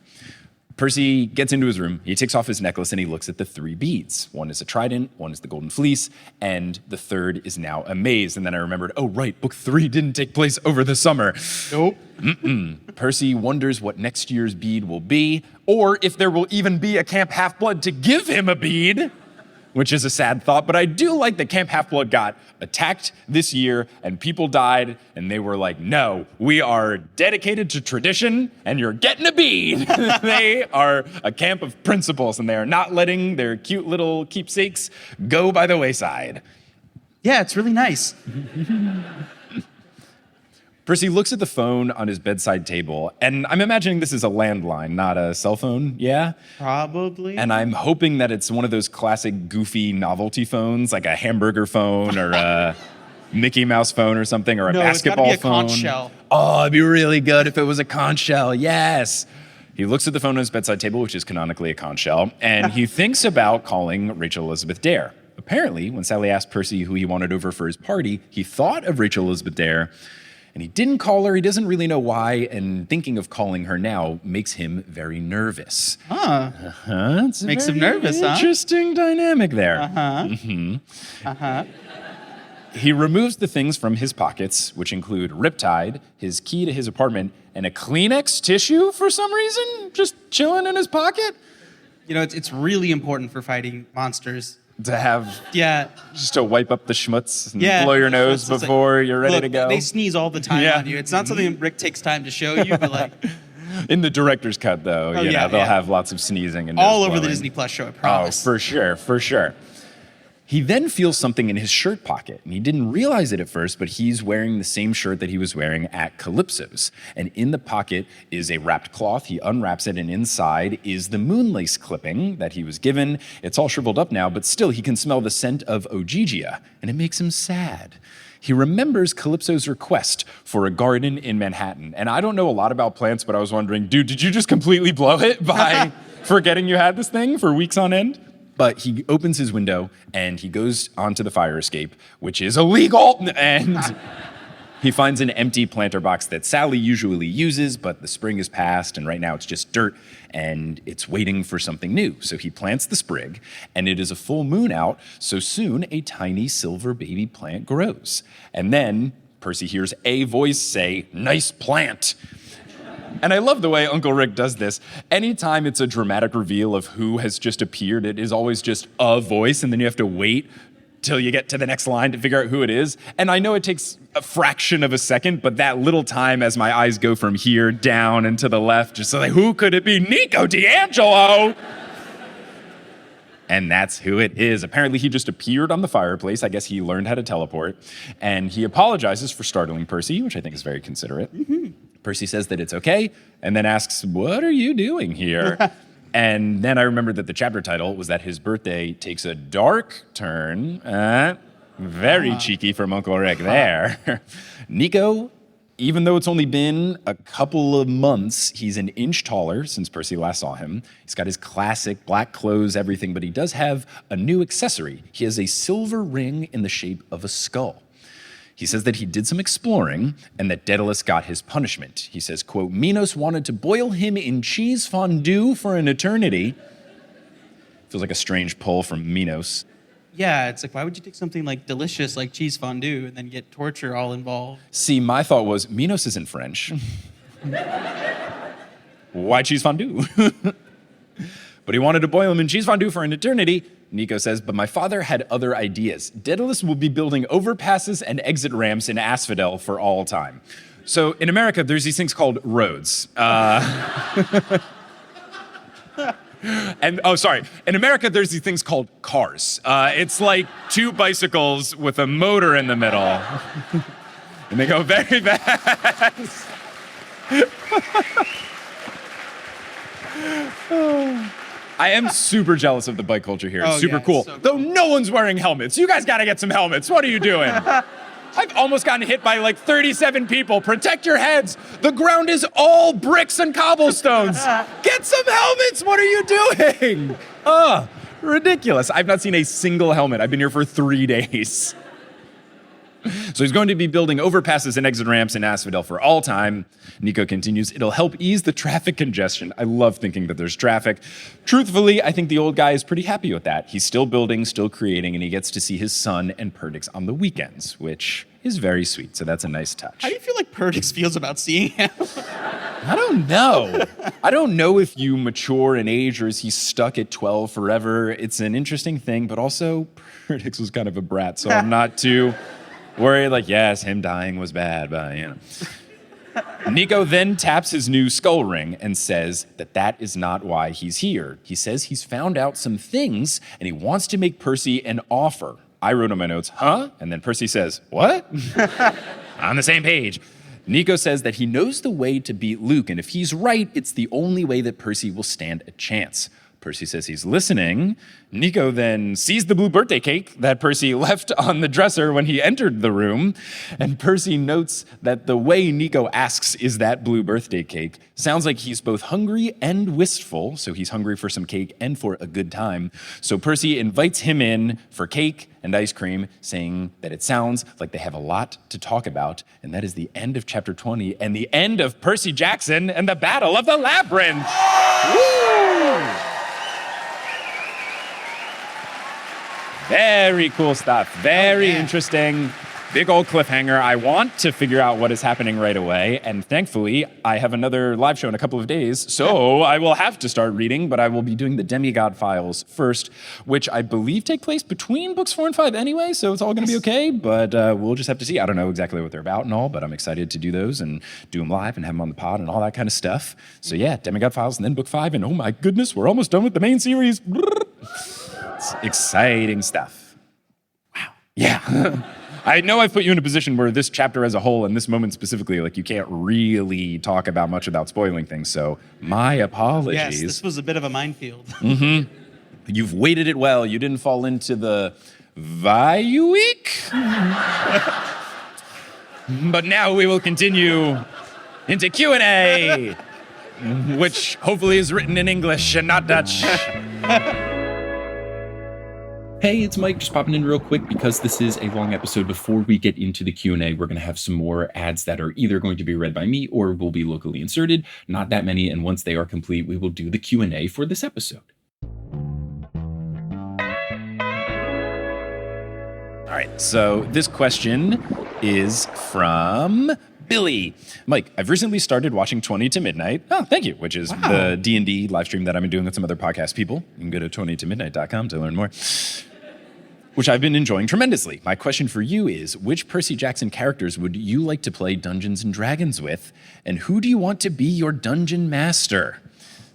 Percy gets into his room, he takes off his necklace, and he looks at the 3 beads. One is a trident, one is the golden fleece, and the third is now a maze. And then I remembered, oh right, book 3 didn't take place over the summer. Nope. Percy wonders what next year's bead will be, or if there will even be a Camp Half-Blood to give him a bead, which is a sad thought, but I do like that Camp Half-Blood got attacked this year and people died, and they were like, no, we are dedicated to tradition and you're getting a bead. They are a camp of principles and they are not letting their cute little keepsakes go by the wayside. Yeah, it's really nice. Percy looks at the phone on his bedside table, and I'm imagining this is a landline, not a cell phone, yeah? Probably. And I'm hoping that it's one of those classic goofy novelty phones, like a hamburger phone or a Mickey Mouse phone or something, or a basketball phone. It's gotta be a conch shell. Oh, it'd be really good if it was a conch shell, yes. He looks at the phone on his bedside table, which is canonically a conch shell, and he thinks about calling Rachel Elizabeth Dare. Apparently, when Sally asked Percy who he wanted over for his party, he thought of Rachel Elizabeth Dare, and he didn't call her. He doesn't really know why, and thinking of calling her now makes him very nervous. It's Makes him nervous, huh? Interesting dynamic there. He removes the things from his pockets, which include Riptide, his key to his apartment, and a Kleenex tissue for some reason, just chilling in his pocket. You know, it's really important for fighting monsters. To have, Yeah. just to wipe up the schmutz and Yeah. blow your nose It's like, before you're ready look, to go. They sneeze all the time Yeah. on you. It's not something Rick takes time to show you, but like In the director's cut, though, you know, they'll yeah. have lots of sneezing and all nose over the blowing. Disney Plus show, I Oh, promise. for sure, for sure. He then feels something in his shirt pocket, and he didn't realize it at first, but he's wearing the same shirt that he was wearing at Calypso's. And in the pocket is a wrapped cloth. He unwraps it, and inside is the moonlace clipping that he was given. It's all shriveled up now, but still he can smell the scent of ogygia, and it makes him sad. He remembers Calypso's request for a garden in Manhattan. And I don't know a lot about plants, but I was wondering, dude, did you just completely blow it by forgetting you had this thing for weeks on end? But he opens his window and he goes onto the fire escape, which is illegal, and he finds an empty planter box that Sally usually uses, but the spring is past, and right now it's just dirt, and it's waiting for something new. So he plants the sprig, and it is a full moon out, so soon a tiny silver baby plant grows. And then Percy hears a voice say, "Nice plant." And I love the way Uncle Rick does this. Anytime it's a dramatic reveal of who has just appeared, it is always just a voice, and then you have to wait till you get to the next line to figure out who it is. And I know it takes a fraction of a second, but that little time as my eyes go from here down and to the left, just like, who could it be? Nico D'Angelo! And that's who it is. Apparently, he just appeared on the fireplace. I guess he learned how to teleport. And he apologizes for startling Percy, which I think is very considerate. Percy says that it's okay, and then asks, "What are you doing here?" And then I remembered that the chapter title was that his birthday takes a dark turn. Very cheeky from Uncle Rick there. Nico, even though it's only been a couple of months, he's an inch taller since Percy last saw him. He's got his classic black clothes, everything, but he does have a new accessory. He has a silver ring in the shape of a skull. He says that he did some exploring and that Daedalus got his punishment. He says, quote, "Minos wanted to boil him in cheese fondue for an eternity." Feels like a strange pull from Minos. Yeah, it's like, why would you take something like delicious like cheese fondue and then get torture all involved? See, my thought was, Minos isn't French. Why cheese fondue? But he wanted to boil him in cheese fondue for an eternity. Nico says, but my father had other ideas. Daedalus will be building overpasses and exit ramps in Asphodel for all time. So in America, there's these things called roads. In America, there's these things called cars. It's like two bicycles with a motor in the middle. And they go very fast. I am super jealous of the bike culture here. It's super cool. So Though no one's wearing helmets. You guys gotta get some helmets. What are you doing? I've almost gotten hit by like 37 people. Protect your heads. The ground is all bricks and cobblestones. Get some helmets. What are you doing? Ridiculous. I've not seen a single helmet. I've been here for 3 days. So he's going to be building overpasses and exit ramps in Asphodel for all time. Nico continues, it'll help ease the traffic congestion. I love thinking that there's traffic. Truthfully, I think the old guy is pretty happy with that. He's still building, still creating, and he gets to see his son and Perdix on the weekends, which is very sweet. So that's a nice touch. how do you feel like Perdix feels about seeing him? I don't know. I don't know if you mature in age or is he stuck at 12 forever. It's an interesting thing, but also Perdix was kind of a brat, so I'm not too worried. Like, yes, him dying was bad, but you know. Nico then taps his new skull ring and says that that is not why he's here. He says he's found out some things and he wants to make Percy an offer. I wrote on my notes, huh? And then Percy says, what? On the same page. Nico says that he knows the way to beat Luke, and if he's right, it's the only way that Percy will stand a chance. Percy says he's listening. Nico then sees the blue birthday cake that Percy left on the dresser when he entered the room. And Percy notes that the way Nico asks, "Is that blue birthday cake?" sounds like he's both hungry and wistful. So he's hungry for some cake and for a good time. So Percy invites him in for cake and ice cream, saying that it sounds like they have a lot to talk about. And that is the end of chapter 20 and the end of Percy Jackson and the Battle of the Labyrinth. Woo! Very cool stuff. Very interesting. Big old cliffhanger. I want to figure out what is happening right away. And thankfully, I have another live show in a couple of days. So I will have to start reading, but I will be doing the Demigod Files first, which I believe take place between books 4 and 5 anyway. So it's all going to be okay. But we'll just have to see. I don't know exactly what they're about and all, but I'm excited to do those and do them live and have them on the pod and all that kind of stuff. So yeah, Demigod Files and then book 5. And oh my goodness, we're almost done with the main series. It's exciting stuff. Wow. Yeah. I know I've put you in a position where this chapter as a whole and this moment specifically, like you can't really talk about much without spoiling things. So my apologies. Yes, this was a bit of a minefield. You've weighted it well. You didn't fall into the valluik. But now we will continue into Q&A, which hopefully is written in English and not Dutch. Hey, it's Mike, just popping in real quick because this is a long episode. Before we get into the Q&A, we're going to have some more ads that are either going to be read by me or will be locally inserted. Not that many, and once they are complete, we will do the Q&A for this episode. All right, so this question is from Billy. Mike, I've recently started watching 20 to Midnight. Oh, thank you. Which is the D&D live stream that I've been doing with some other podcast people. You can go to 20tomidnight.com to learn more. Which I've been enjoying tremendously. My question for you is, which Percy Jackson characters would you like to play Dungeons & Dragons with? And who do you want to be your dungeon master?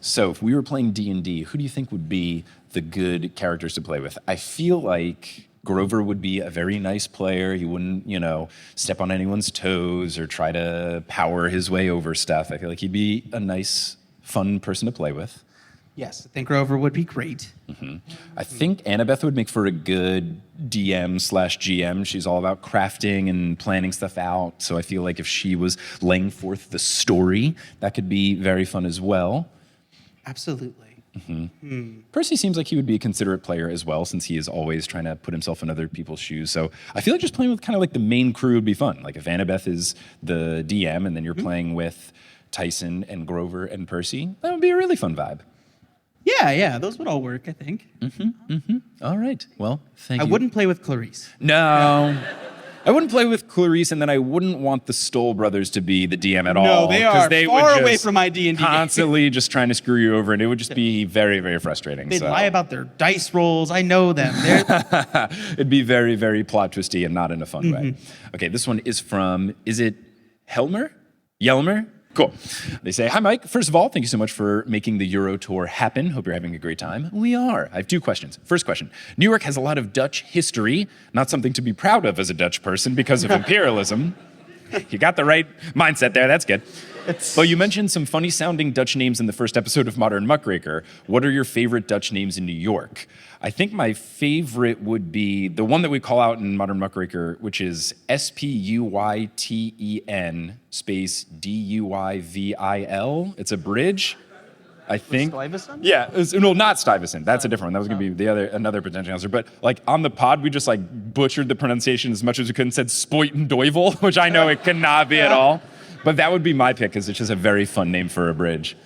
So if we were playing D&D, who do you think would be the good characters to play with? I feel like Grover would be a very nice player. He wouldn't, step on anyone's toes or try to power his way over stuff. I feel like he'd be a nice, fun person to play with. Yes, I think Grover would be great. I think Annabeth would make for a good DM/GM. She's all about crafting and planning stuff out. So I feel like if she was laying forth the story, that could be very fun as well. Absolutely. Percy seems like he would be a considerate player as well, since he is always trying to put himself in other people's shoes. So I feel like just playing with kind of like the main crew would be fun. Like if Annabeth is the DM and then you're playing with Tyson and Grover and Percy, that would be a really fun vibe. Yeah, those would all work, I think. All right. Well, thank you. I wouldn't play with Clarice. No. I wouldn't play with Clarice, and then I wouldn't want the Stoll brothers to be the DM at all. No, they are they far would away just from my D&D. constantly just trying to screw you over, and it would just be very, very frustrating. They'd lie about their dice rolls. I know them. It'd be very, very plot twisty and not in a fun way. Okay, this one is from, is it Helmer? Yelmer? Cool. They say, hi, Mike. First of all, thank you so much for making the Euro tour happen. Hope you're having a great time. We are. I have 2 questions. First question. New York has a lot of Dutch history, not something to be proud of as a Dutch person because of imperialism. You got the right mindset there. That's good. Well, you mentioned some funny sounding Dutch names in the first episode of Modern Muckraker. What are your favorite Dutch names in New York? I think my favorite would be the one that we call out in Modern Muckraker, which is Spuyten space Duyvil. It's a bridge, I think. Stuyvesant? Yeah, not Stuyvesant. That's a different one. That was going to be another potential answer. But like on the pod, we just like butchered the pronunciation as much as we could and said Spuyten, which I know it cannot be at all. But that would be my pick, because it's just a very fun name for a bridge.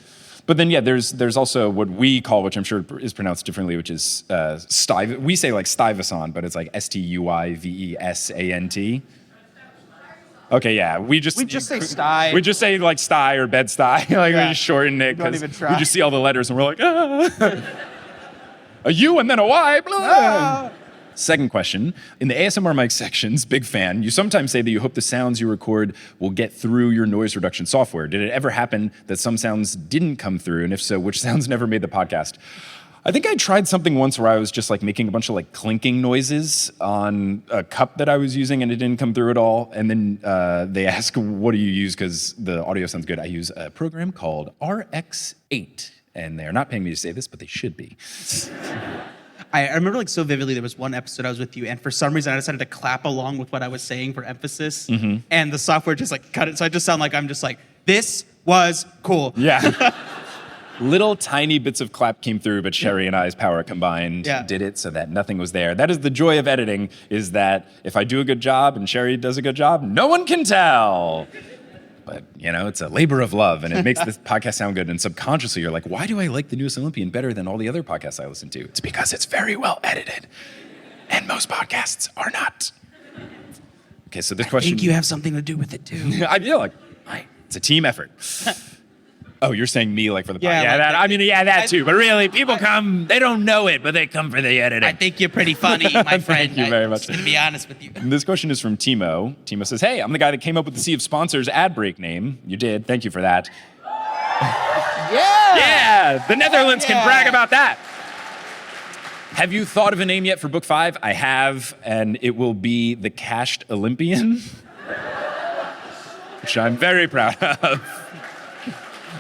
But then, yeah, there's also what we call, which I'm sure is pronounced differently, which is we say like Stuyvesant, but it's like Stuyvesant. Okay, yeah, we just say sty. We just say like sty or bed sty, like we just shorten it because we just see all the letters and we're like, a U and then a Y. Blah. Second question, in the ASMR mic sections, big fan, you sometimes say that you hope the sounds you record will get through your noise reduction software. Did it ever happen that some sounds didn't come through? And if so, which sounds never made the podcast? I think I tried something once where I was just like making a bunch of like clinking noises on a cup that I was using and it didn't come through at all. And then they ask, what do you use? Because the audio sounds good. I use a program called RX8. And they're not paying me to say this, but they should be. I remember like so vividly, there was one episode I was with you, and for some reason I decided to clap along with what I was saying for emphasis. And the software just like cut it. So I just sound like I'm just like, this was cool. Yeah. Little tiny bits of clap came through, but Sherry and I's power combined did it so that nothing was there. That is the joy of editing, is that if I do a good job and Sherry does a good job, no one can tell. But, you know, it's a labor of love, and it makes this podcast sound good. And subconsciously, you're like, why do I like the newest Olympian better than all the other podcasts I listen to? It's because it's very well edited, and most podcasts are not. Okay, so this question... I think you have something to do with it, too. I feel like it's a team effort. Oh, you're saying me like for the podcast? Yeah, like that too. But really, people come, they don't know it, but they come for the editing. I think you're pretty funny, my friend. Thank you very much. I'm just gonna be honest with you. This question is from Timo. Timo says, hey, I'm the guy that came up with the Sea of Sponsors ad break name. You did. Thank you for that. Yeah, the Netherlands can brag about that. Have you thought of a name yet for book 5? I have, and it will be The Cached Olympian, which I'm very proud of.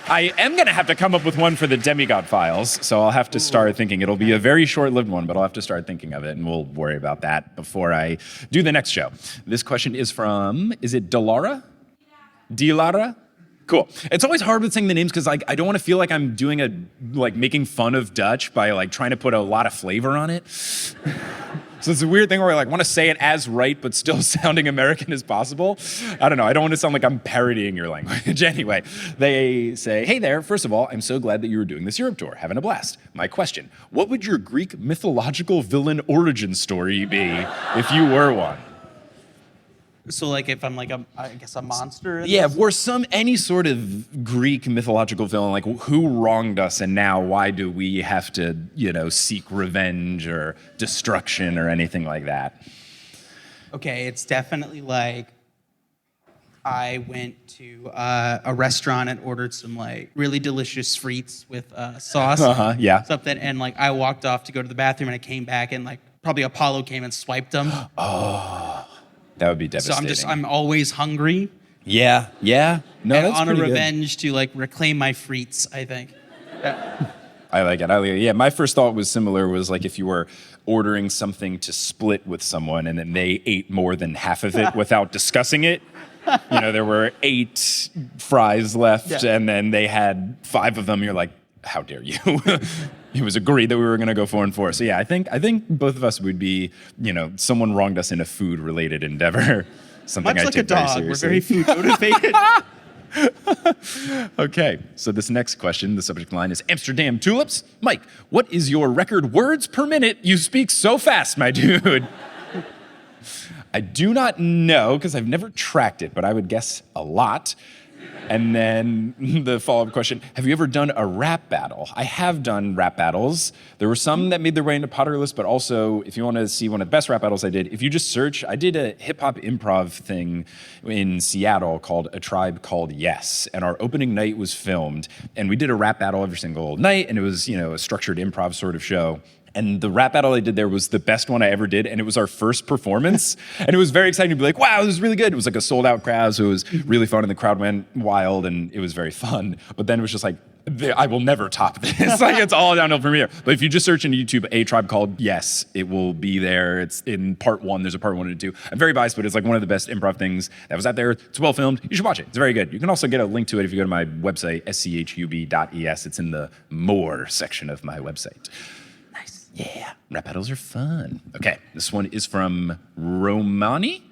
I am going to have to come up with one for the Demigod Files, so I'll have to start thinking. It'll be a very short-lived one, but I'll have to start thinking of it, and we'll worry about that before I do the next show. This question is from, is it Delara? Delara? Cool. It's always hard with saying the names because like I don't want to feel like I'm doing making fun of Dutch by like trying to put a lot of flavor on it. So it's a weird thing where I like want to say it as right, but still sounding American as possible. I don't know. I don't want to sound like I'm parodying your language. Anyway, they say, hey there, first of all, I'm so glad that you were doing this Europe tour. Having a blast. My question, what would your Greek mythological villain origin story be if you were one? So like if I'm like I guess a monster? Yeah, or any sort of Greek mythological villain, like who wronged us and now why do we have to, seek revenge or destruction or anything like that? Okay, it's definitely like I went to a restaurant and ordered some like really delicious frites with sauce. Yeah. Something, and like I walked off to go to the bathroom and I came back and like probably Apollo came and swiped them. Oh. That would be devastating. So I'm always hungry. Yeah. No, and that's on a pretty revenge to like reclaim my frites, I think. I like it. Yeah, my first thought was similar, was like if you were ordering something to split with someone and then they ate more than half of it without discussing it. There were 8 fries left and then they had 5 of them. You're like, how dare you? It was agreed that we were going to go 4 and 4. So yeah, I think both of us would be, someone wronged us in a food-related endeavor. Something Much I like take a dog, very we're seriously. very food motivated. Okay, so this next question, the subject line is Amsterdam tulips. Mike, what is your record words per minute? You speak so fast, my dude. I do not know because I've never tracked it, but I would guess a lot. And then the follow-up question, have you ever done a rap battle? I have done rap battles. There were some that made their way into Potter List, but also if you want to see one of the best rap battles I did, if you just search, I did a hip-hop improv thing in Seattle called A Tribe Called Yes, and our opening night was filmed, and we did a rap battle every single night, and it was, a structured improv sort of show. And the rap battle I did there was the best one I ever did, and it was our first performance. And it was very exciting to be like, wow, this is really good. It was like a sold-out crowd, so it was really fun, and the crowd went wild, and it was very fun. But then it was just like, I will never top this. Like, it's all downhill from here. But if you just search into YouTube, A Tribe Called Yes, it will be there. It's in part 1. There's a part 1 and 2. I'm very biased, but it's like one of the best improv things that was out there. It's well filmed. You should watch it. It's very good. You can also get a link to it if you go to my website, schub.es. It's in the More section of my website. Yeah, rap battles are fun. Okay, this one is from Romani?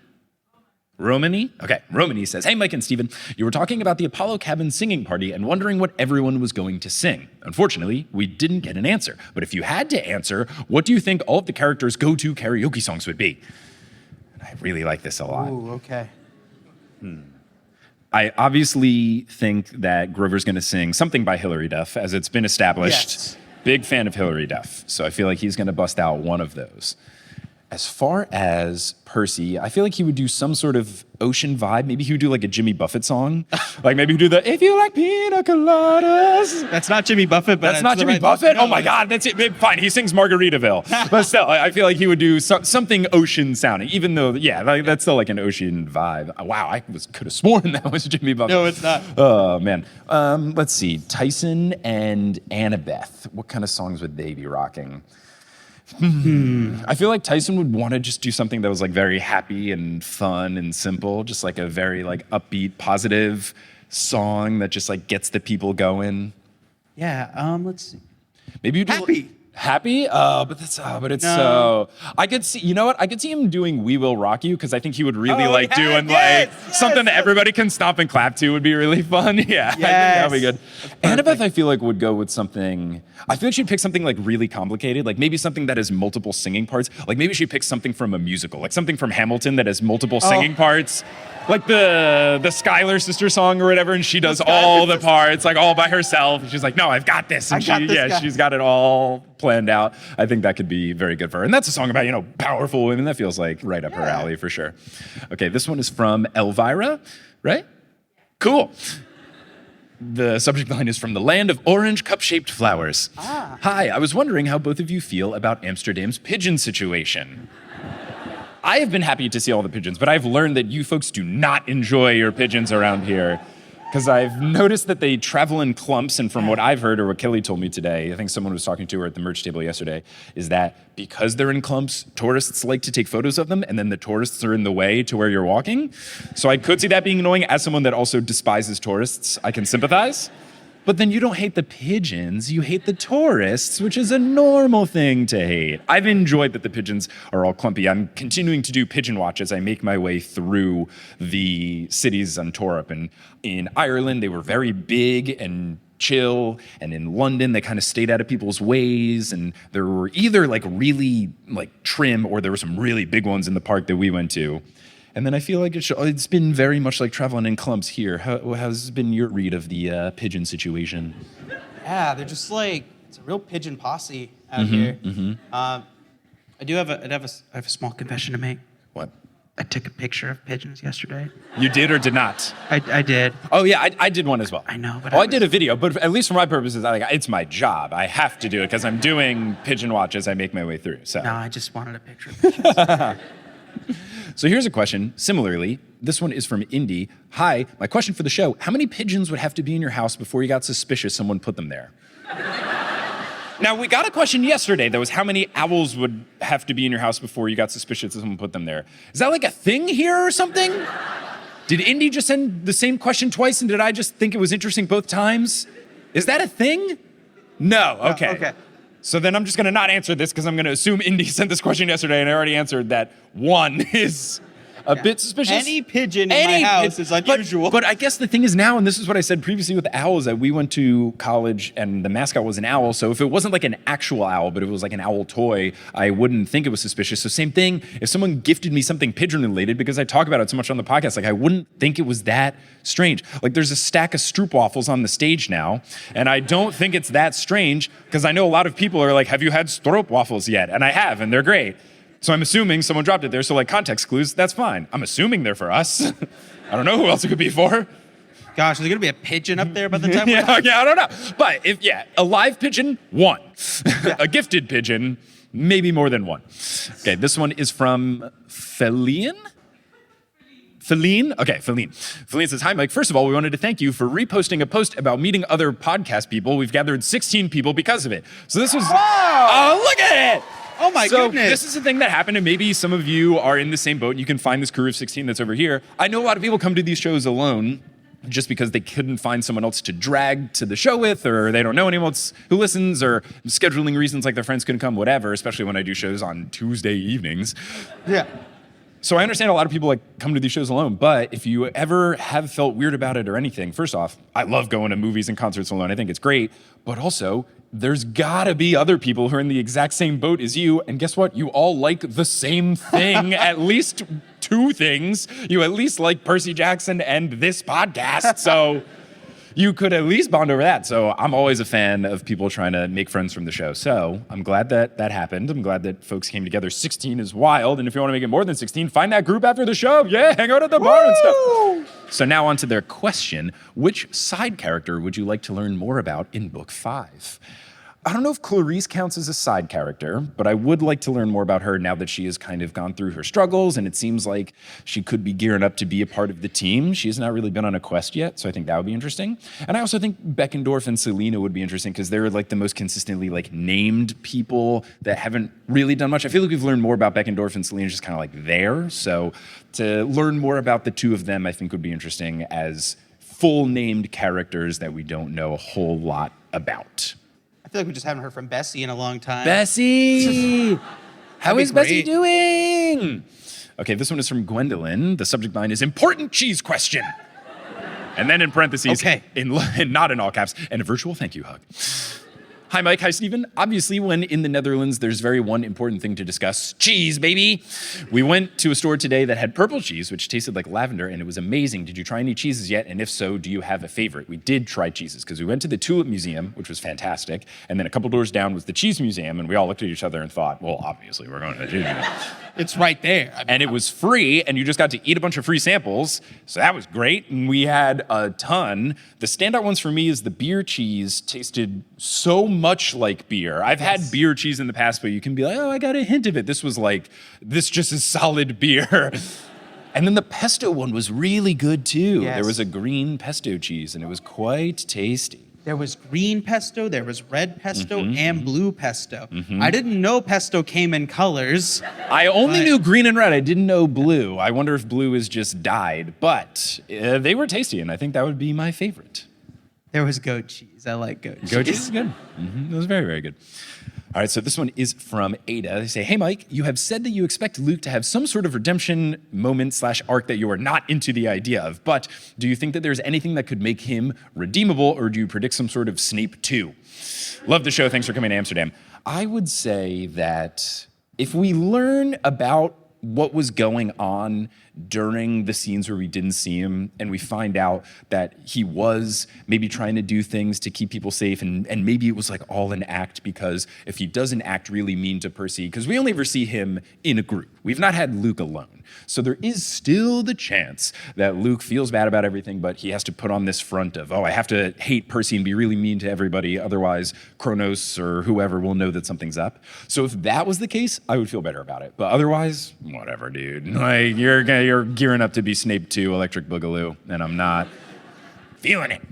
Okay, Romani says, hey, Mike and Steven, you were talking about the Apollo Cabin singing party and wondering what everyone was going to sing. Unfortunately, we didn't get an answer. But if you had to answer, what do you think all of the characters' go-to karaoke songs would be? I really like this a lot. Ooh, okay. I obviously think that Grover's going to sing something by Hilary Duff, as it's been established. Yes. Big fan of Hilary Duff, so I feel like he's going to bust out one of those. As far as Percy, I feel like he would do some sort of ocean vibe. Maybe he would do like a Jimmy Buffett song. Like maybe he'd do the, if you like pina coladas. That's not Jimmy Buffett, but That's not Jimmy Buffett? Oh my God, that's it. Fine, he sings Margaritaville. But still, I feel like he would do something ocean sounding, even though, yeah, like, that's still like an ocean vibe. Wow, I could have sworn that was Jimmy Buffett. No, it's not. Oh, man. Let's see. Tyson and Annabeth. What kind of songs would they be rocking? I feel like Tyson would want to just do something that was like very happy and fun and simple, just like a very like upbeat, positive song that just like gets the people going. Yeah, let's see. Maybe you do Happy. Happy? But it's so. I could see. You know what? I could see him doing "We Will Rock You" because I think he would really like doing like something that everybody can stomp and clap to would be really fun. Yeah, I think that'd be good. Annabeth, I feel like would go with something. I feel like she'd pick something like really complicated, like maybe something that has multiple singing parts. Like maybe she'd pick something from a musical, like something from Hamilton that has multiple singing parts. Like the Skylar sister song or whatever, and she does all the parts, like all by herself. And she's like, no, I've got this. And she's got it all planned out. I think that could be very good for her. And that's a song about, powerful women. That feels like right up her alley for sure. Okay, this one is from Elvira, right? Cool. The subject line is from the land of orange cup-shaped flowers. Hi, I was wondering how both of you feel about Amsterdam's pigeon situation. I have been happy to see all the pigeons, but I've learned that you folks do not enjoy your pigeons around here. Because I've noticed that they travel in clumps, and from what I've heard, or what Kelly told me today, I think someone was talking to her at the merch table yesterday, is that because they're in clumps, tourists like to take photos of them, and then the tourists are in the way to where you're walking. So I could see that being annoying. As someone that also despises tourists, I can sympathize. But then you don't hate the pigeons, you hate the tourists, which is a normal thing to hate. I've enjoyed that the pigeons are all clumpy. I'm continuing to do pigeon watch as I make my way through the cities on tour up in Ireland. They were very big and chill, and in London they kind of stayed out of people's ways, and there were either like really like trim or there were some really big ones in the park that we went to. And then I feel like it's been very much like traveling in clumps here. How's been your read of the pigeon situation? Yeah, they're just like, it's a real pigeon posse out here. I have a small confession to make. What? I took a picture of pigeons yesterday. You did or did not? I did. Oh yeah, I did one as well. I know, but I did a video, but at least for my purposes, it's my job. I have to do it because I'm doing pigeon watch as I make my way through. So. No, I just wanted a picture of pigeons. So here's a question. Similarly, this one is from Indy. Hi, my question for the show. How many pigeons would have to be in your house before you got suspicious someone put them there? Now, we got a question yesterday that was how many owls would have to be in your house before you got suspicious that someone put them there. Is that like a thing here or something? Did Indy just send the same question twice, and did I just think it was interesting both times? Is that a thing? No, okay. Okay. So then I'm just going to not answer this because I'm going to assume Indy sent this question yesterday, and I already answered that one is a bit suspicious. Any pigeon in my house is unusual. But I guess the thing is now, and this is what I said previously with the owls, that we went to college and the mascot was an owl. So if it wasn't like an actual owl, but it was like an owl toy, I wouldn't think it was suspicious. So same thing, if someone gifted me something pigeon related, because I talk about it so much on the podcast, like I wouldn't think it was that strange. Like there's a stack of stroopwafels on the stage now, and I don't think it's that strange because I know a lot of people are like, have you had stroopwafels yet? And I have, and they're great. So I'm assuming someone dropped it there. So like context clues, that's fine. I'm assuming they're for us. I don't know who else it could be for. Gosh, is there gonna be a pigeon up there by the time? yeah, I don't know. But a live pigeon, one. A gifted pigeon, maybe more than one. Okay, this one is from Feline? Okay, Feline. Feline says, hi, Mike. First of all, we wanted to thank you for reposting a post about meeting other podcast people. We've gathered 16 people because of it. So this was, oh, look at it. Oh my goodness. This is a thing that happened, and maybe some of you are in the same boat, and you can find this crew of 16 that's over here. I know a lot of people come to these shows alone just because they couldn't find someone else to drag to the show with, or they don't know anyone else who listens, or scheduling reasons like their friends couldn't come, whatever, especially when I do shows on Tuesday evenings. Yeah. So I understand a lot of people come to these shows alone, but if you ever have felt weird about it or anything, first off, I love going to movies and concerts alone. I think it's great, but also there's gotta be other people who are in the exact same boat as you, and guess what? You all like the same thing, at least two things. You at least like Percy Jackson and this podcast, so you could at least bond over that. So I'm always a fan of people trying to make friends from the show. So I'm glad that that happened. I'm glad that folks came together. 16 is wild. And if you want to make it more than 16, find that group after the show. Yeah, hang out at the bar and stuff. So now on to their question. Which side character would you like to learn more about in book 5? I don't know if Clarice counts as a side character, but I would like to learn more about her now that she has kind of gone through her struggles, and it seems like she could be gearing up to be a part of the team. She has not really been on a quest yet, so I think that would be interesting. And I also think Beckendorf and Selena would be interesting because they're like the most consistently like named people that haven't really done much. I feel like we've learned more about Beckendorf and Selena just kind of like there. So to learn more about the two of them, I think would be interesting as full named characters that we don't know a whole lot about. I feel like we just haven't heard from Bessie in a long time. Bessie! How is Bessie great. doing? Okay, this one is from Gwendolyn. The subject line is important cheese question. And then in parentheses, Okay. not in all caps, and a virtual thank you hug. Hi, Mike. Hi, Stephen. Obviously, when in the Netherlands, there's one important thing to discuss. Cheese, baby. We went to a store today that had purple cheese, which tasted like lavender, and it was amazing. Did you try any cheeses yet? And if so, do you have a favorite? We did try cheeses, because we went to the Tulip Museum, which was fantastic, and then a couple doors down was the Cheese Museum, and we all looked at each other and thought, well, obviously, we're going to the Cheese Museum. It's right there. I mean, And it was free, and you just got to eat a bunch of free samples, so that was great, and we had a ton. The standout ones for me is the beer cheese tasted so much like beer. I've had beer cheese in the past, but you can be like, oh, I got a hint of it. This was like, this just is solid beer. And then the pesto one was really good too. Yes. There was a green pesto cheese, and it was quite tasty. There was green pesto, there was red pesto, and blue pesto. I didn't know pesto came in colors. I only But- knew green and red. I didn't know blue. I wonder if blue is just dyed, but they were tasty, and I think that would be my favorite. There was goat cheese. I like goat cheese. Goat cheese is good. It was very, very good. All right, so this one is from Ada. They say, hey, Mike, you have said that you expect Luke to have some sort of redemption moment / arc that you are not into the idea of, but do you think that there's anything that could make him redeemable, or do you predict some sort of Snape 2? Love the show. Thanks for coming to Amsterdam. I would say that if we learn about what was going on during the scenes where we didn't see him, and we find out that he was maybe trying to do things to keep people safe, and maybe it was like all an act, because if he doesn't act really mean to Percy, because we only ever see him in a group. We've not had Luke alone. So there is still the chance that Luke feels bad about everything, but he has to put on this front of, oh, I have to hate Percy and be really mean to everybody, otherwise Kronos or whoever will know that something's up. So if that was the case, I would feel better about it. But otherwise, whatever, dude. Like, you're gearing up to be Snape 2 Electric Boogaloo, and I'm not feeling it.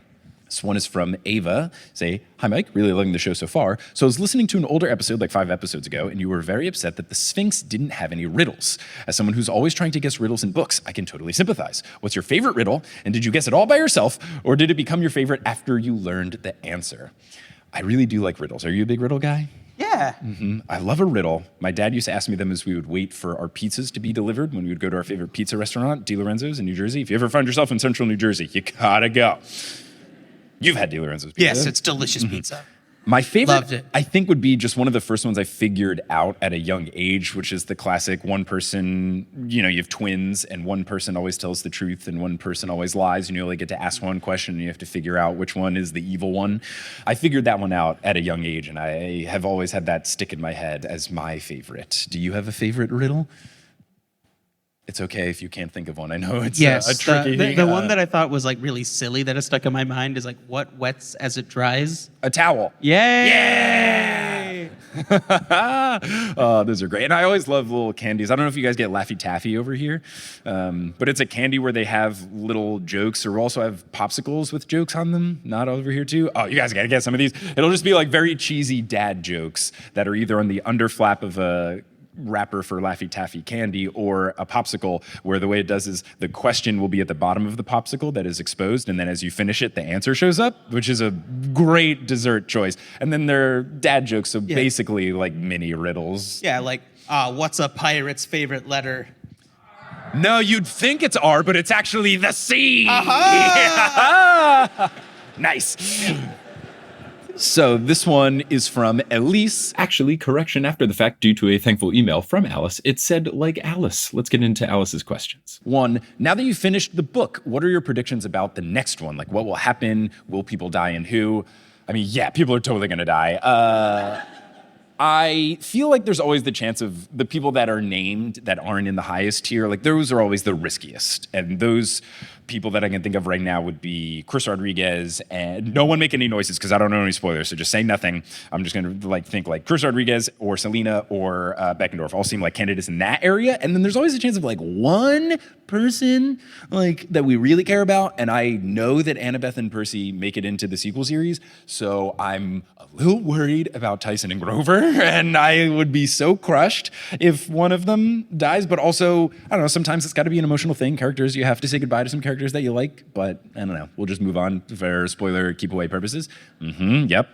This one is from Ava. Say, hi, Mike. Really loving the show so far. So I was listening to an older episode like 5 episodes ago, and you were very upset that the Sphinx didn't have any riddles. As someone who's always trying to guess riddles in books, I can totally sympathize. What's your favorite riddle? And did you guess it all by yourself, or did it become your favorite after you learned the answer? I really do like riddles. Are you a big riddle guy? Yeah. I love a riddle. My dad used to ask me them as we would wait for our pizzas to be delivered when we would go to our favorite pizza restaurant, DeLorenzo's in New Jersey. If you ever find yourself in central New Jersey, you gotta go. You've had DeLorenzo's pizza. Yes, it's delicious pizza. My favorite, Loved it. I think, would be just one of the first ones I figured out at a young age, which is the classic one person, you have twins, and one person always tells the truth and one person always lies, and you only get to ask one question and you have to figure out which one is the evil one. I figured that one out at a young age, and I have always had that stick in my head as my favorite. Do you have a favorite riddle? It's okay if you can't think of one. I know it's Yes, a tricky thing. the one that I thought was like really silly that has stuck in my mind is like, what wets as it dries? A towel. Yay! Oh, those are great. And I always love little candies. I don't know if you guys get Laffy Taffy over here, but it's a candy where they have little jokes, or we also have popsicles with jokes on them. Not over here too. Oh, you guys got to get some of these. It'll just be like very cheesy dad jokes that are either on the underflap of a wrapper for Laffy Taffy candy or a popsicle, where the way it does is the question will be at the bottom of the popsicle that is exposed, and then as you finish it, the answer shows up, which is a great dessert choice. And then they're dad jokes, so basically like mini riddles. Yeah, like, what's a pirate's favorite letter? No, you'd think it's R, but it's actually the C. Aha! Yeah. Nice. So this one is from Elise. Actually, correction after the fact due to a thankful email from Alice. It said, like Alice. Let's get into Alice's questions. 1, now that you've finished the book, what are your predictions about the next one? Like, what will happen? Will people die and who? I mean, yeah, people are totally going to die. I feel like there's always the chance of the people that are named that aren't in the highest tier, like those are always the riskiest. And those people that I can think of right now would be Chris Rodriguez, and no one make any noises because I don't know any spoilers, so just say nothing. I'm just gonna think like Chris Rodriguez or Selena or Beckendorf all seem like candidates in that area. And then there's always a chance of like one person like that we really care about. And I know that Annabeth and Percy make it into the sequel series, so I'm a little worried about Tyson and Grover, and I would be so crushed if one of them dies. But also, I don't know, sometimes it's got to be an emotional thing. Characters, you have to say goodbye to some characters that you like, but I don't know. We'll just move on for spoiler keep away purposes. Yep.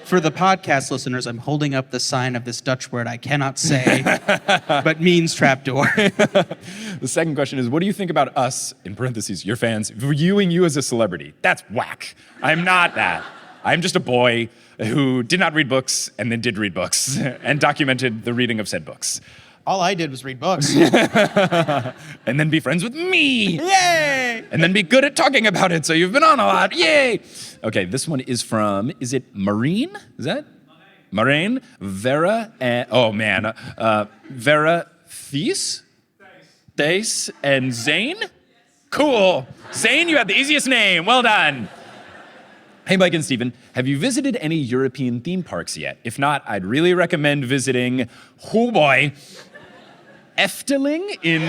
For the podcast listeners, I'm holding up the sign of this Dutch word I cannot say, but means trapdoor. The second question is, what do you think about us, in parentheses, your fans, viewing you as a celebrity? That's whack. I'm not that. I'm just a boy who did not read books and then did read books and documented the reading of said books. All I did was read books. And then be friends with me. Yay! And then be good at talking about it, so you've been on a lot. Yay! Okay, this one is from, is it Marine? Is that? Marine. Vera, and, oh man. Vera Thies? Dace and Zane? Cool. Zane, you had the easiest name. Well done. Hey, Mike and Steven, have you visited any European theme parks yet? If not, I'd really recommend visiting, oh boy, Efteling in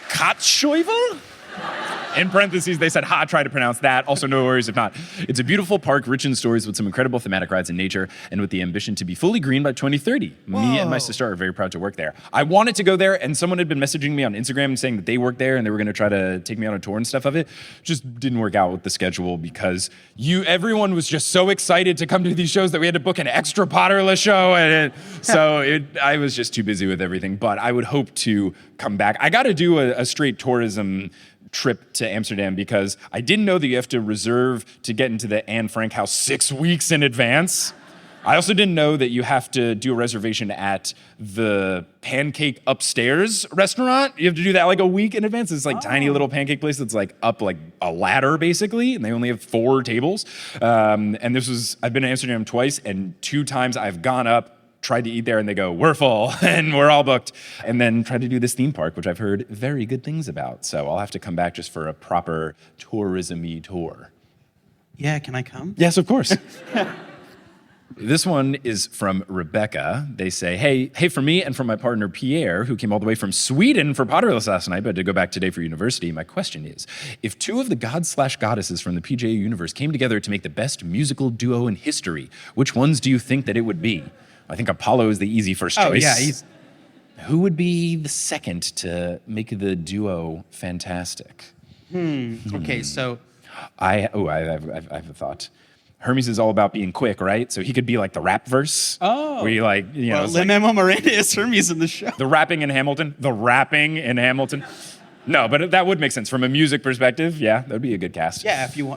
Katscheuvel? In parentheses, they said, ha, try to pronounce that. Also, no worries if not. It's a beautiful park, rich in stories with some incredible thematic rides in nature, and with the ambition to be fully green by 2030. Whoa. Me and my sister are very proud to work there. I wanted to go there, and someone had been messaging me on Instagram saying that they worked there, and they were going to try to take me on a tour and stuff of it. Just didn't work out with the schedule because everyone was just so excited to come to these shows that we had to book an extra Potterless show, and I was just too busy with everything. But I would hope to come back. I got to do a straight tourism trip to Amsterdam because I didn't know that you have to reserve to get into the Anne Frank house 6 weeks in advance. I also didn't know that you have to do a reservation at the Pancake Upstairs restaurant. You have to do that like a week in advance. It's like tiny little pancake place that's like up like a ladder basically, and they only have 4 tables. And I've been to Amsterdam twice, and 2 times I've gone up, tried to eat there, and they go, we're full, and we're all booked. And then tried to do this theme park, which I've heard very good things about. So I'll have to come back just for a proper tourism-y tour. Yeah, can I come? Yes, of course. This one is from Rebecca. They say, hey, for me and for my partner Pierre, who came all the way from Sweden for Potterless last night, but had to go back today for university, my question is, if 2 of the gods/goddesses from the PJ universe came together to make the best musical duo in history, which ones do you think that it would be? I think Apollo is the easy first choice. Oh, yeah. Who would be the second to make the duo fantastic? Okay, so... I have a thought. Hermes is all about being quick, right? So he could be like the rap verse. Oh. Where you like, Well, Lin-Manuel Miranda is Hermes in the show. The rapping in Hamilton. No, but that would make sense from a music perspective. Yeah, that would be a good cast. Yeah, if you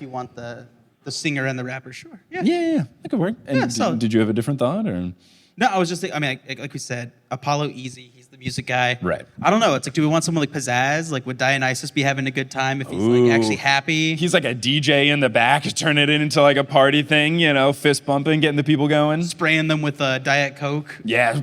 want the singer and the rapper, sure. Yeah, that could work. And did you have a different thought, or? No, I was just thinking, like we said, Apollo easy. He's the music guy. Right. I don't know. It's like, do we want someone like pizzazz? Like, would Dionysus be having a good time if he's like actually happy? He's like a DJ in the back, turn it into like a party thing, fist bumping, getting the people going. Spraying them with Diet Coke. Yeah.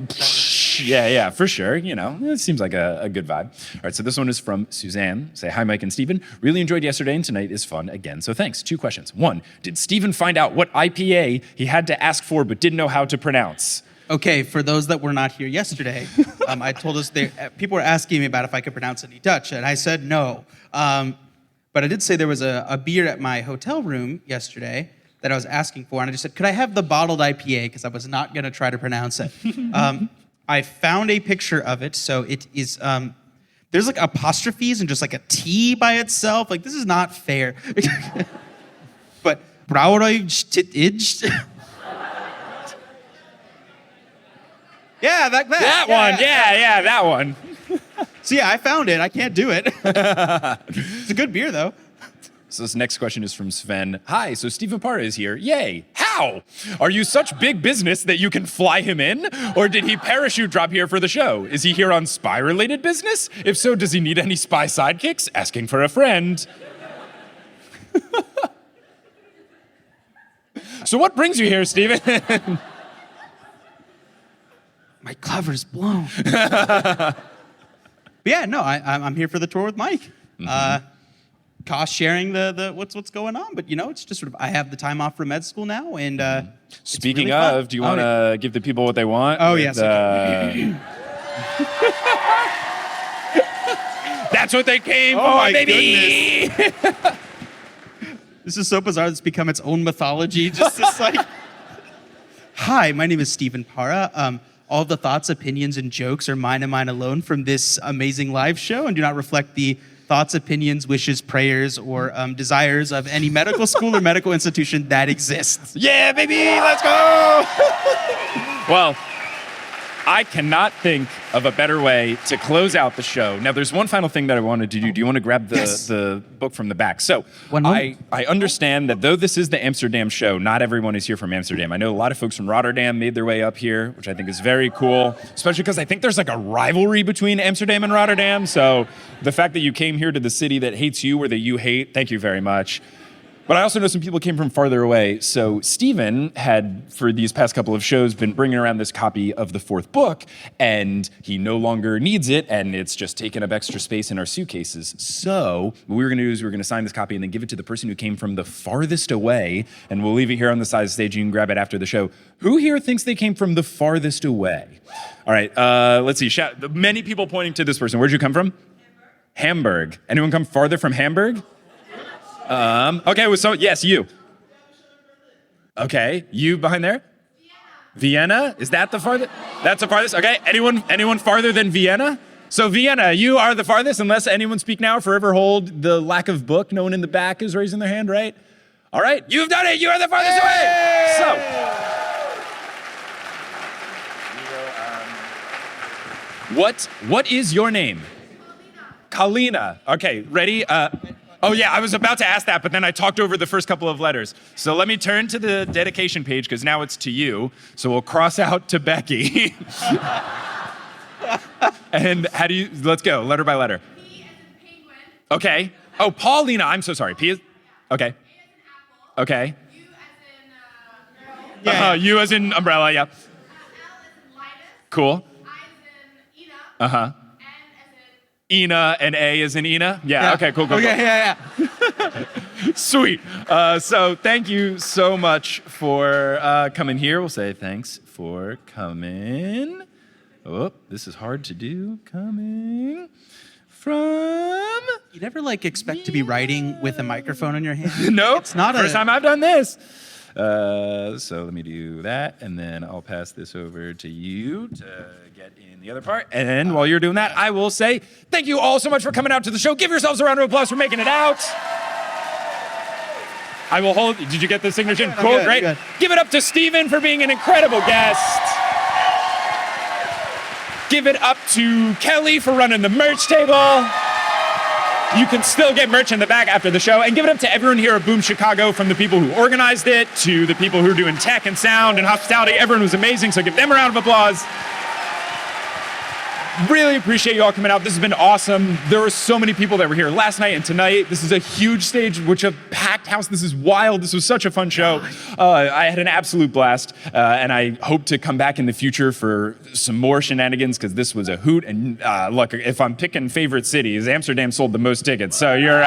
Yeah, for sure. It seems like a good vibe. All right, so this one is from Suzanne. Say, hi, Mike and Steven. Really enjoyed yesterday, and tonight is fun again, so thanks. 2 questions. 1, did Steven find out what IPA he had to ask for but didn't know how to pronounce? Okay, for those that were not here yesterday, I told us people were asking me about if I could pronounce any Dutch, and I said no. But I did say there was a beer at my hotel room yesterday that I was asking for, and I just said, could I have the bottled IPA? Because I was not going to try to pronounce it. I found a picture of it, so it is, there's like apostrophes and just like a T by itself. Like, this is not fair. But, yeah, that one. Yeah, that one. So yeah, I found it. I can't do it. It's a good beer, though. So this next question is from Sven. Hi, so Stephen Parra is here. Yay. How? Are you such big business that you can fly him in? Or did he parachute drop here for the show? Is he here on spy-related business? If so, does he need any spy sidekicks? Asking for a friend. So what brings you here, Stephen? My cover's blown. But yeah, no, I'm here for the tour with Mike. Cost sharing the what's going on, but it's just sort of I have the time off from med school now, and Speaking really fun. of, do you want to give the people what they want? Oh, yes, That's what they came Oh, for, my baby! This is so bizarre. It's become its own mythology. Just this like, hi, my name is Stephen Parra. All the thoughts, opinions, and jokes are mine and mine alone from this amazing live show, and do not reflect the thoughts, opinions, wishes, prayers, or desires of any medical school or medical institution that exists. Yeah, baby, let's go! Well, I cannot think of a better way to close out the show. Now, there's one final thing that I wanted to do. Do you want to grab the book from the back? So, I understand that though this is the Amsterdam show, not everyone is here from Amsterdam. I know a lot of folks from Rotterdam made their way up here, which I think is very cool, especially because I think there's like a rivalry between Amsterdam and Rotterdam. So, the fact that you came here to the city that hates you or that you hate, thank you very much. But I also know some people came from farther away. So Stephen had, for these past couple of shows, been bringing around this copy of the fourth book, and he no longer needs it, and it's just taking up extra space in our suitcases. So what we were gonna do is we were gonna sign this copy and then give it to the person who came from the farthest away, and we'll leave it here on the side of the stage. You can grab it after the show. Who here thinks they came from the farthest away? All right, let's see. Many people pointing to this person. Where'd you come from? Hamburg. Anyone come farther from Hamburg? Okay, so yes, you. Okay, you behind there? Vienna? Is that the farthest? That's the farthest? Okay, anyone farther than Vienna? So Vienna, you are the farthest, unless anyone speak now or forever hold the lack of book. No one in the back is raising their hand, right? All right, you've done it, you are the farthest away! So, what is your name? Kalina. Okay, ready? Oh yeah, I was about to ask that, but then I talked over the first couple of letters. So let me turn to the dedication page, because now it's to you. So we'll cross out to Becky. And let's go, letter by letter. P as in penguin. Okay. Oh, Paulina, I'm so sorry. P is, okay. A as in apple. Okay. U as in girl. U as in umbrella, yeah. L as in Linus. Cool. I as in Ina. Uh-huh. N as in Ina and A as in Ina? Yeah, okay, cool. Okay, yeah. Sweet. So thank you so much for coming here. We'll say thanks for coming. Oh, this is hard to do. Coming from... You never expect to be writing with a microphone in your hand. Nope. It's not First time I've done this. So let me do that, and then I'll pass this over to you to get in the other part. And while you're doing that, I will say thank you all so much for coming out to the show. Give yourselves a round of applause for making it out. I will hold. Did you get the signature? Cool, good, great. good. Give it up to Stephen for being an incredible guest. Give it up to Kelly for running the merch table. You can still get merch in the back after the show. And give it up to everyone here at Boom Chicago, from the people who organized it to the people who are doing tech and sound and hospitality. Everyone was amazing, so give them a round of applause. Really appreciate you all coming out. This has been awesome. There were so many people that were here last night and tonight. This is a huge stage, which a packed house. This is wild. This was such a fun show. I had an absolute blast, and I hope to come back in the future for some more shenanigans, because this was a hoot. And look, if I'm picking favorite cities, Amsterdam sold the most tickets, so you're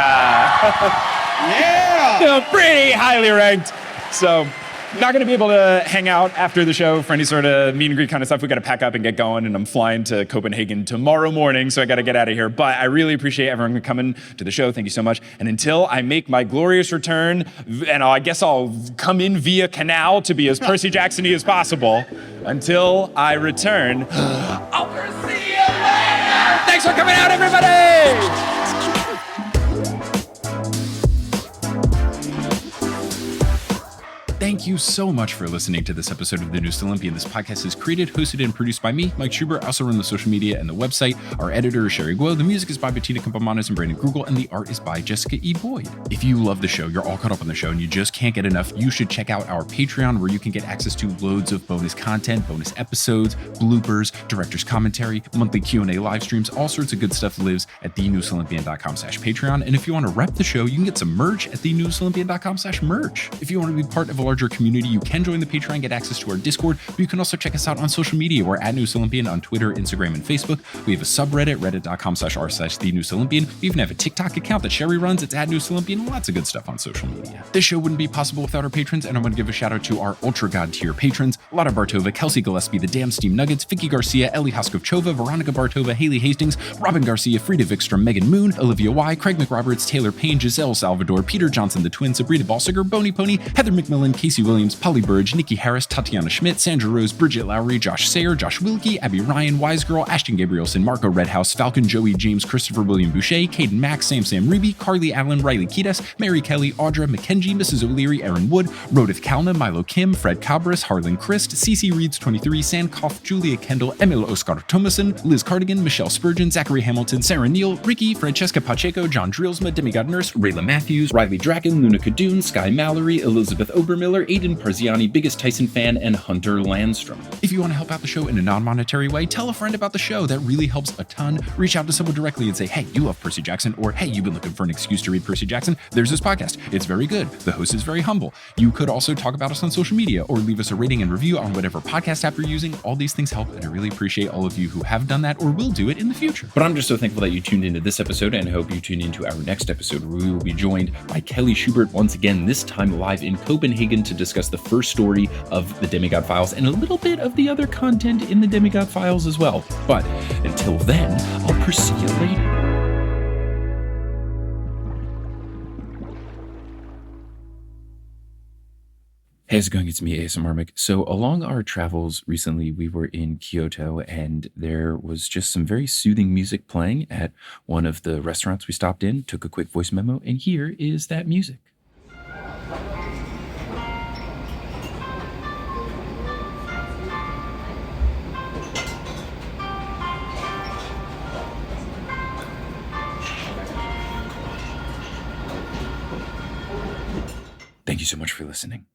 pretty highly ranked. So. Not going to be able to hang out after the show for any sort of meet and greet kind of stuff. We got to pack up and get going, and I'm flying to Copenhagen tomorrow morning, so I got to get out of here. But I really appreciate everyone coming to the show. Thank you so much. And until I make my glorious return, and I guess I'll come in via canal to be as Percy Jackson-y as possible. Until I return, I'll see you later. Thanks for coming out, everybody. Thank you so much for listening to this episode of The Newest Olympian. This podcast is created, hosted, and produced by me, Mike Schubert. I also run the social media and the website. Our editor is Sherry Guo. The music is by Bettina Campamanes and Brandon Grugel, and the art is by Jessica E. Boyd. If you love the show, you're all caught up on the show, and you just can't get enough, you should check out our Patreon, where you can get access to loads of bonus content, bonus episodes, bloopers, director's commentary, monthly Q&A live streams, all sorts of good stuff lives at thenewestolympian.com/Patreon. And if you want to rep the show, you can get some merch at thenewestolympian.com/merch. If you want to be part of a larger community, you can join the Patreon, get access to our Discord, but you can also check us out on social media. We're at Newest Olympian on Twitter, Instagram, and Facebook. We have a subreddit, reddit.com/r/thenewest-olympian. We even have a TikTok account that Sherry runs. It's at Newest Olympian. Lots of good stuff on social media. This show wouldn't be possible without our patrons, and I want to give a shout out to our Ultra God tier patrons: Lotta Bartova, Kelsey Gillespie, The Damn Steam Nuggets, Vicky Garcia, Ellie Hoskovchova, Veronica Bartova, Haley Hastings, Robin Garcia, Frida Vikstrom, Megan Moon, Olivia Y, Craig McRoberts, Taylor Payne, Giselle Salvador, Peter Johnson, The Twin, Sabrina Balsiger, Boney Pony, Heather McMillan, Casey Williams, Polly Burge, Nikki Harris, Tatiana Schmidt, Sandra Rose, Bridget Lowry, Josh Sayer, Josh Wilkie, Abby Ryan, Wise Girl, Ashton Gabrielson, Marco Redhouse, Falcon Joey, James, Christopher William Boucher, Caden Mack, Sam Reeby, Carly Allen, Riley Kiedis, Mary Kelly, Audra, Mackenzie, Mrs. O'Leary, Aaron Wood, Rodith Kalna, Milo Kim, Fred Cabras, Harlan Christ, CC Reeds 23, Sandkoff, Julia Kendall, Emil Oscar Thomason, Liz Cardigan, Michelle Spurgeon, Zachary Hamilton, Sarah Neal, Ricky, Francesca Pacheco, John Drilsma, Demigod Nurse, Rayla Matthews, Riley Draken, Luna Kadoon, Sky Mallory, Elizabeth Obermiller, Aiden Parziani, Biggest Tyson Fan, and Hunter Landstrom. If you want to help out the show in a non-monetary way, tell a friend about the show. That really helps a ton. Reach out to someone directly and say, hey, you love Percy Jackson, or hey, you've been looking for an excuse to read Percy Jackson. There's this podcast. It's very good. The host is very humble. You could also talk about us on social media or leave us a rating and review on whatever podcast app you're using. All these things help, and I really appreciate all of you who have done that or will do it in the future. But I'm just so thankful that you tuned into this episode, and I hope you tune into our next episode, where we will be joined by Kelly Schubert once again, this time live in Copenhagen, to discuss the first story of the Demigod Files and a little bit of the other content in the Demigod Files as well. But until then, I'll pursue you later. Hey, how's it going? It's me, ASMR Mick. So along our travels recently, we were in Kyoto, and there was just some very soothing music playing at one of the restaurants we stopped in. Took a quick voice memo, and here is that music. Thank you so much for listening.